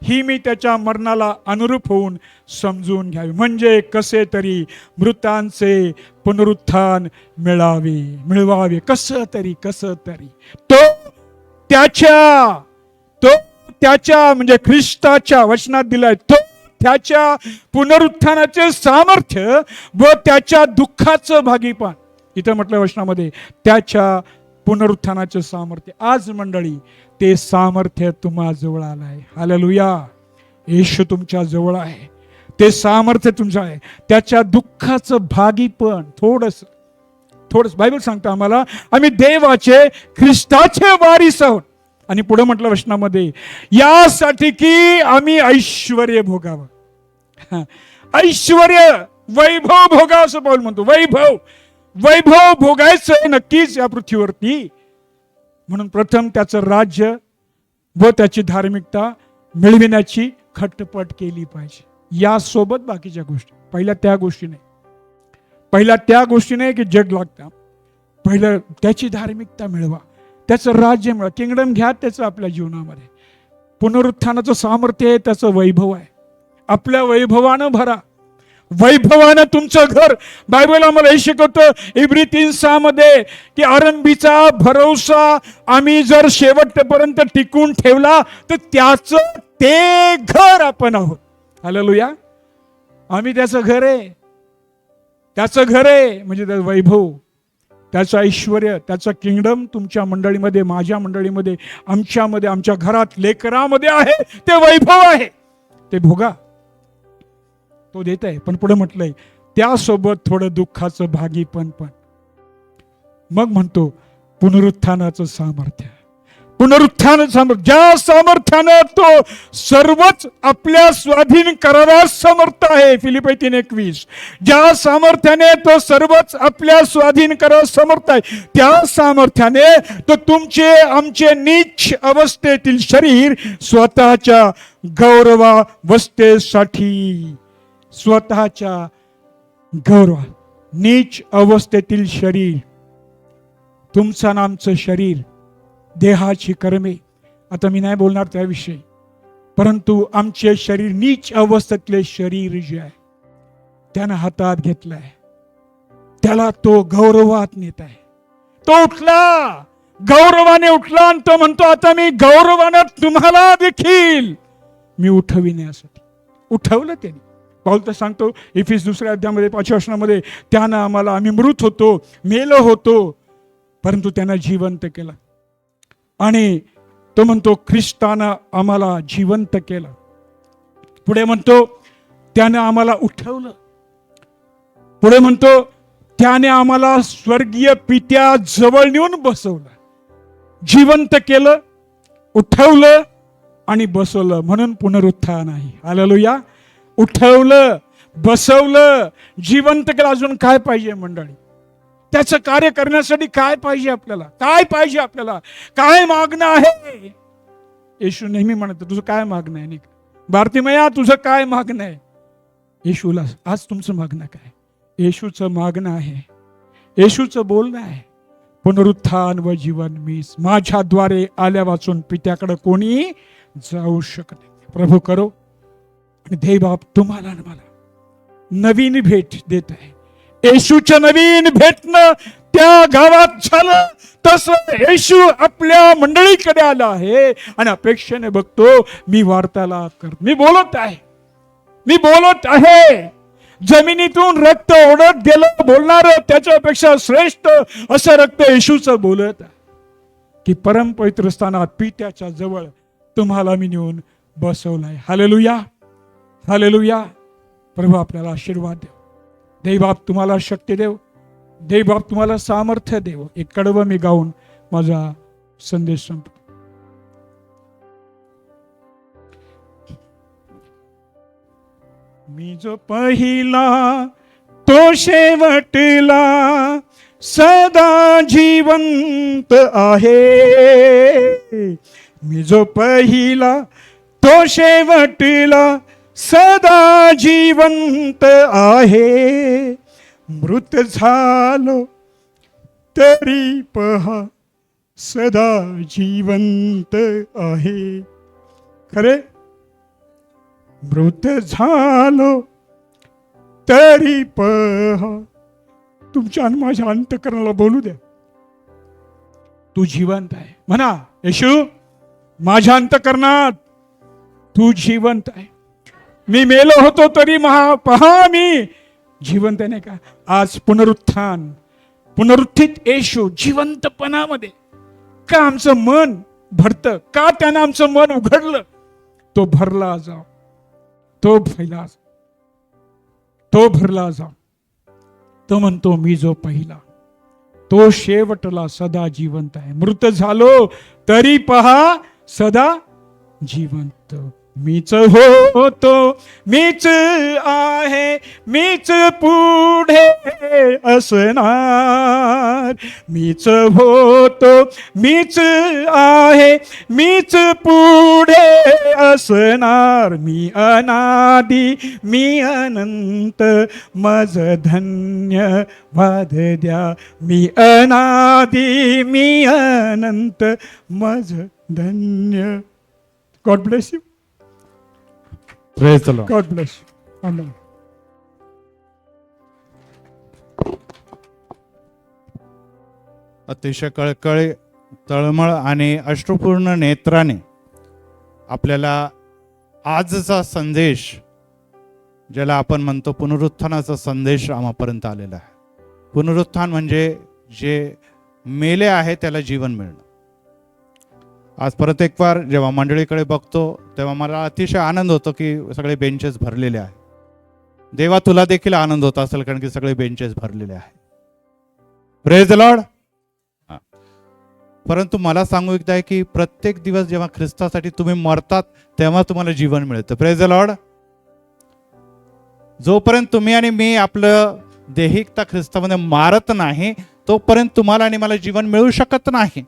ही मी त्याच्या मरणाला अनुरूप होऊन समजून घ्यावी, म्हणजे कसे तरी मृतांचे पुनरुत्थान मिळवावे. कसं तरी तो त्याच्या म्हणजे ख्रिस्ताच्या वचनात दिलाय, तो त्याच्या पुनरुत्थानाचे सामर्थ्य व त्याच्या दुःखाचं भागीपान. इथं म्हटलं वचनामध्ये त्याच्या पुनरुत्थानाचे सामर्थ्य. आज मंडळी ते सामर्थ्य तुम्हा जवळ आलंय. हालेलुया. येशू तुमच्या जवळ आहे, ते सामर्थ्य तुमचं आहे. त्याच्या दुःखाचं भागीपण थोडस बायबल सांगतं आम्हाला, आम्ही देवाचे ख्रिस्ताचे वारीस आहोत. आणि पुढे म्हटलं वचनामध्ये, यासाठी की आम्ही ऐश्वर्य भोगावं. ऐश्वर्य, वैभव भोगावं असं पाऊल म्हणतो. वैभव भोगायचं नक्कीच या पृथ्वीवरती. म्हणून प्रथम त्याचं राज्य व त्याची धार्मिकता मिळविण्याची खटपट केली पाहिजे. यासोबत बाकीच्या गोष्टी. पहिल्या त्या गोष्टी नाही की जग लागतं. पहिलं त्याची धार्मिकता मिळवा, त्याचं राज्य मिळवा, किंगडम घ्या त्याचं आपल्या जीवनामध्ये. पुनरुत्थानाचं सामर्थ्य आहे, त्याचं वैभव आहे. आपल्या वैभवानं भरा, वैभवानं तुमचं घर. बायबल आम्हाला हे शिकवतं इब्री 3:6 मध्ये की आरंभीचा भरोसा आम्ही जर शेवटपर्यंत टिकून ठेवला तर त्याचं ते घर आपण आहोत. हालेलुया. आम्ही त्याचं घर आहे म्हणजे त्याचं वैभव, त्याचं ऐश्वर्य, त्याचं किंगडम तुमच्या मंडळीमध्ये, माझ्या मंडळीमध्ये, आमच्यामध्ये, आमच्या घरात, लेकरामध्ये आहे. ते वैभव आहे, ते भोगा. तो देत आहे. पण पुढे म्हटलंय त्यासोबत थोडं दुःखाचं भागीपण पण. मग म्हणतो पुनरुत्थानाचं सामर्थ्य. पुनरुत्थान ज्या सामर्थ्यानं तो सर्वच आपल्या स्वाधीन करायला समर्थ आहे, फिलिप्पी 3:21. ज्या सामर्थ्याने तो सर्वच आपल्या स्वाधीन करायला समर्थ आहे, त्या सामर्थ्याने तो तुमचे आमचे नीच अवस्थेतील शरीर स्वतःच्या गौरवावस्थेसाठी, स्वतःच्या गौरवा नीच अवस्थेतील शरीर, तुमचं आणि आमचं शरीर, देहाची कर्मे, आता मी नाही बोलणार त्याविषयी, परंतु आमचे शरीर नीच अवस्थेतले शरीर जे आहे त्यानं हातात घेतलाय, त्याला तो गौरवात नेत आहे. तो उठला, गौरवाने उठला आणि तो म्हणतो आता मी गौरवानं तुम्हाला देखील मी उठविण्यासाठी. उठवलं त्यांनी. पाऊल तर सांगतो इफिस 2 अध्यायामध्ये 5व्या वचनामध्ये, त्यानं आम्हाला, आम्ही मृत होतो, मेलो होतो, परंतु त्यानं जिवंत केलं. आणि तो म्हणतो ख्रिस्तानं आम्हाला जिवंत केलं. पुढे म्हणतो त्याने आम्हाला उठवलं. पुढे म्हणतो त्याने आम्हाला स्वर्गीय पित्या जवळ नेऊन बसवलं, जिवंत केलं, उठवलं आणि बसवलं. म्हणून पुनरुत्थान आहे. हालेलुया. उठवलं, बसवलं, जिवंत केलं. अजून काय पाहिजे मंडळी? त्याचं कार्य करण्यासाठी काय पाहिजे आपल्याला? काय पाहिजे आपल्याला? काय मागणं आहे? येशू नेहमी म्हणतो तुझं काय मागणं आहे? नाही का बार्तिमेया, तुझं काय मागणं आहे? येशूला आज तुमचं मागणं काय? येशूचं मागणं आहे, येशूचं बोलणं आहे, पुनरुत्थान व जीवन मीच, माझ्याद्वारे आल्या वाचून पित्याकडे कोणी जाऊ शकत नाही. प्रभू करो. आणि देवबाप तुम्हाला आणि मला नवीन भेट देत आहे. येशूच्या नवीन भेटणं त्या गावात झालं, तसं येशू आपल्या मंडळीकडे आला आहे आणि अपेक्षेने बघतो मी वार्तालाप कर, मी बोलत आहे, मी बोलत आहे. जमिनीतून रक्त ओढत गेलं बोलणार, त्याच्यापेक्षा श्रेष्ठ असं रक्त येशूचं बोलत आहे की परमपवित्र स्थानात पित्याच्या जवळ तुम्हाला मी नेऊन बसवलाय. Hallelujah, hallelujah. प्रभू आपल्याला आशीर्वाद देव. देवबाप तुम्हाला शक्ती देव. देवबाप तुम्हाला सामर्थ्य देव. एक कडवं मी गाऊन माझा संदेश संपतो. मी जो पहिला तो शेवटला सदा जिवंत आहे. मी जो पहिला तो शेवटला सदा जिवंत आहे. मृत झालो तरी पहा सदा जिवंत आहे. खरे, मृत झालो तरी पहा. तुमच्या आणि माझ्या अंतकरणाला बोलू द्या, तू जिवंत आहे. म्हणा येशू, माझ्या अंतकरणात तू जिवंत आहे. मी मेलो होतो तरी पहा मी जिवंत आहे. नाही का? आज पुनरुत्थान, पुनरुत्थित येशू जिवंतपणामध्ये का आमचं मन भरतं? का त्यानं आमचं मन उघडलं? तो भरला जाव, तो भरला, तो भरला जाव. तो म्हणतो मी जो पहिला तो शेवटला सदा जिवंत आहे. मृत झालो तरी पहा सदा जिवंत. मीच होतो, मीच आहे, मीच पुढे असणार. मीच होतो, मीच आहे, मीच पुढे असणार. मी अनादी, मी अनंत, मज धन्यवाद द्या. मी अनादी, मी अनंत, मज धन्य. God bless you. Praise the Lord. God bless you. Amen. अतिशय कळकळी, तळमळ आणि अश्रुपूर्ण नेत्राने आपल्याला आजचा संदेश, ज्याला आपण म्हणतो पुनरुत्थानाचा संदेश, आम्हापर्यंत आलेला आहे. पुनरुत्थान म्हणजे जे मेले आहे त्याला जीवन मिळणं. आज परत एक बार जेव्हा मंडळीकडे बघतो तेव्हा मला अतिशय आनंद होतो की सगळे बेंचेस भरलेले आहे. देवा, तुला देखील आनंद होता असेल कारण की सगळे बेंचेस भरलेले आहे. Praise the Lord. परंतु मला सांगू एकदा आहे की प्रत्येक दिवस जेव्हा ख्रिस्तासाठी तुम्ही मरतात तेव्हा तुम्हाला जीवन मिळतं. Praise the Lord. जोपर्यंत तुम्ही आणि मी आपलं देहिकता ख्रिस्तामध्ये मारत नाही तोपर्यंत तुम्हाला आणि मला जीवन मिळू शकत नाही.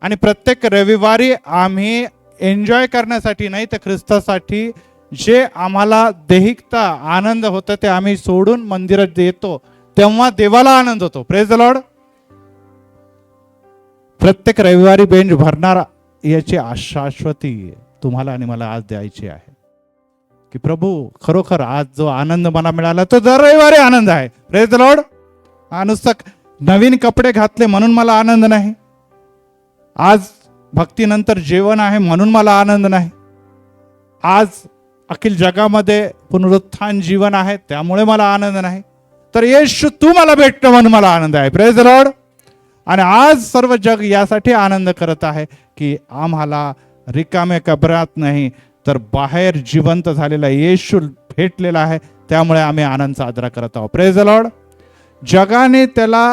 आणि प्रत्येक रविवारी आम्ही एन्जॉय करण्यासाठी नाही तर ख्रिस्तासाठी जे आम्हाला देहिकता आनंद होतं ते आम्ही सोडून मंदिरात येतो तेव्हा देवाला आनंद होतो. Praise the Lord. प्रत्येक रविवारी बेंच भरणार याची शाश्वती तुम्हाला आणि मला आज द्यायची आहे की प्रभू खरोखर आज जो आनंद मला मिळाला तो दर रविवारी आनंद आहे. Praise the Lord. नुसतं नवीन कपडे घातले म्हणून मला आनंद नाही, आज भक्तीनंतर जेवण आहे म्हणून मला आनंद नाही, आज अखिल जगामध्ये पुनरुत्थान जीवन आहे त्यामुळे मला आनंद नाही, तर येशू तू मला भेटतो म्हणून मला आनंद आहे. Praise the Lord. आणि आज सर्व जग यासाठी आनंद करत आहे की आम्हाला रिकामे कबरात नाही तर बाहेर जिवंत झालेला येशू भेटलेला आहे त्यामुळे आम्ही आनंद साजरा करत आहोत. Praise the Lord. जगाने त्याला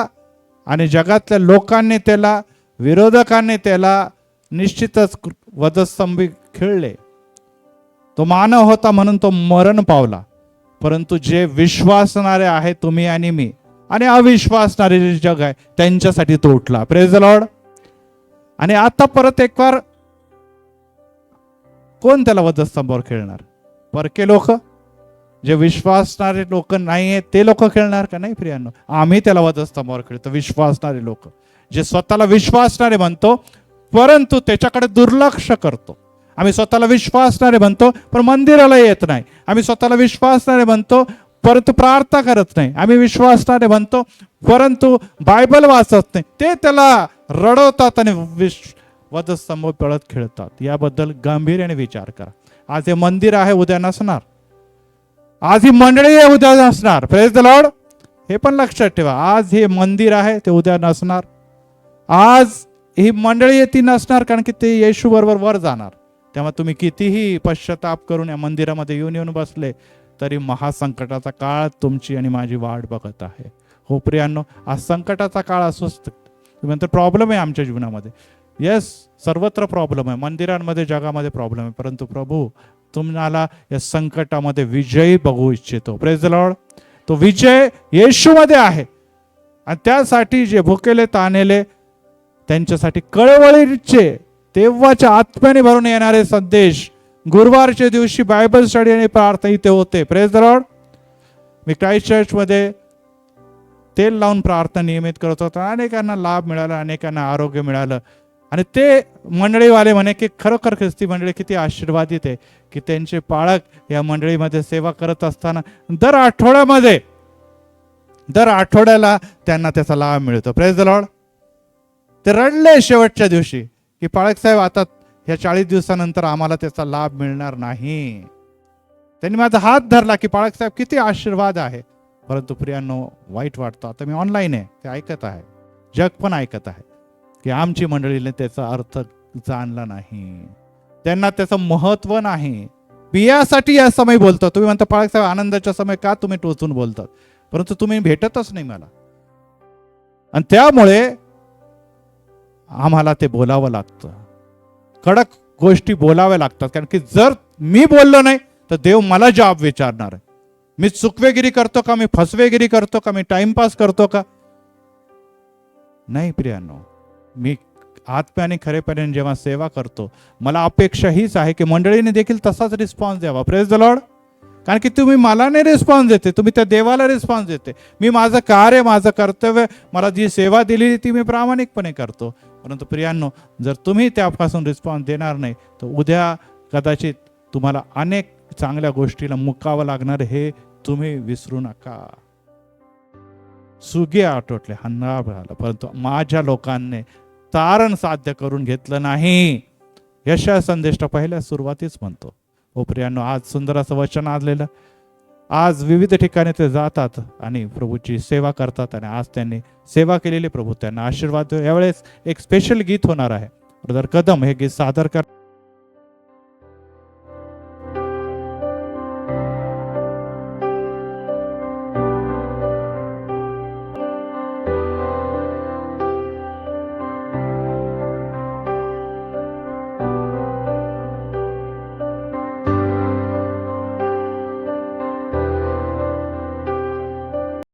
आणि जगातल्या लोकांनी त्याला, विरोधकांनी त्याला निश्चितच वधस्तंभी खिळले. तो मानव होता म्हणून तो मरण पावला, परंतु जे विश्वासणारे आहे तुम्ही आणि मी आणि अविश्वासणारे जे जग आहे त्यांच्यासाठी तो उठला. Praise the Lord. आणि आता परत एक बार कोण त्याला वधस्तंभावर खेळणार? परके लोक, जे विश्वासणारे लोक नाही आहेत ते लोक खेळणार का? नाही प्रियांनो, आम्ही त्याला वधस्तंभावर खेळतो. विश्वासणारे लोक, जे स्वतःला विश्वासणारे म्हणतो परंतु त्याच्याकडे दुर्लक्ष करतो. आम्ही स्वतःला विश्वासणारे म्हणतो पण मंदिराला येत नाही. आम्ही स्वतःला विश्वासणारे म्हणतो परंतु प्रार्थना करत नाही. आम्ही विश्वासणारे म्हणतो परंतु बायबल वाचत नाही. ते त्याला रडवतात आणि वधस्तंभ पळत खेळतात. याबद्दल गांभीर्याने विचार करा. आज हे मंदिर आहे उद्या नसणार, आज ही मंडळी आहे उद्या नसणार. Praise the Lord. हे पण लक्षात ठेवा, आज हे मंदिर आहे ते उद्या नसणार. आज ही मंडळी आहे ती नसणार कारण की ते येशू बरोबर वर जाणार. तेव्हा तुम्ही कितीही पश्चाताप करून या मंदिरामध्ये येऊन येऊन बसले तरी महासंकटाचा काळ तुमची आणि माझी वाट बघत आहे. हो प्रियांनो, आज संकटाचा काळ असूच नंतर प्रॉब्लेम आहे आमच्या जीवनामध्ये. येस, सर्वत्र प्रॉब्लेम आहे, मंदिरांमध्ये जगामध्ये प्रॉब्लेम आहे, परंतु प्रभू तुम्हाला या संकटामध्ये विजयी बघू इच्छितो. Praise the Lord. तो विजय येशूमध्ये आहे आणि त्यासाठी जे भुकेले ताणेले त्यांच्यासाठी कळवळीचे तेव्हाच्या आत्म्याने भरून येणारे संदेश गुरुवारच्या दिवशी बायबल स्टडी आणि प्रार्थना इथे होते. Praise the Lord. Me Christ चर्चमध्ये तेल लावून प्रार्थना नियमित करत होतो. अनेकांना लाभ मिळाला, अनेकांना आरोग्य मिळालं आणि ते मंडळीवाले म्हणे की खरोखर ख्रिस्ती मंडळी किती आशीर्वादित आहे की त्यांचे पाळक या मंडळीमध्ये सेवा करत असताना दर आठवड्याला त्यांना त्याचा लाभ मिळतो. Praise the Lord. ते रडले शेवटच्या दिवशी की पाळक साहेब आता ह्या 40 दिवसानंतर आम्हाला त्याचा लाभ मिळणार नाही. त्यांनी माझा हात धरला की पाळक साहेब किती आशीर्वाद आहे. परंतु प्रियांनो, वाईट वाटतं. आता मी ऑनलाईन आहे, ते ऐकत आहे, जग पण ऐकत आहे की आमची मंडळीने त्याचा अर्थ जाणला नाही, त्यांना त्याचं महत्व नाही. बियासाठी या समय बोलतो. तुम्ही म्हणता पाळक साहेब आनंदाच्या समय का तुम्ही टोचून बोलतात, परंतु तुम्ही भेटतच नाही मला आणि त्यामुळे आम्हाला ते बोलावं लागतं. कडक गोष्टी बोलाव्या लागतात कारण की जर मी बोललो नाही तर देव मला जॉब विचारणार आहे. मी चुकवेगिरी करतो का, मी फसवेगिरी करतो का, मी टाइमपास करतो का? नाही प्रियांनो, मी आत्म्याने खरेपणाने जेव्हा सेवा करतो मला अपेक्षा हीच आहे की मंडळीने देखील तसाच रिस्पॉन्स द्यावा. Praise the Lord. कारण की तुम्ही मला नाही रिस्पॉन्स देते, तुम्ही त्या देवाला रिस्पॉन्स देते. मी माझं कार्य, माझं कर्तव्य, मला जी सेवा दिली ती मी प्रामाणिकपणे करतो. परंतु प्रियांनो, जर तुम्ही त्यापासून रिस्पॉन्स देणार नाही तर उद्या कदाचित तुम्हाला अनेक चांगल्या गोष्टीला मुकावं लागणार, हे तुम्ही विसरू नका. सुगे आटोटले, हन्नाळ झाला, परंतु माझ्या लोकांनी तारण साध्य करून घेतलं नाही. यशा संदेशा पहिल्या सुरुवातीच म्हणतो. हो प्रियांनो, आज सुंदर असं वचन आलेलं. आज विविध ठिकाणी ते जातात आणि प्रभूची सेवा करतात आणि आज त्यांनी सेवा केलेली प्रभू त्यांना आशीर्वाद. यावेळेस एक स्पेशल गीत होणार आहे. ब्रदर कदम हे गीत सादर कर.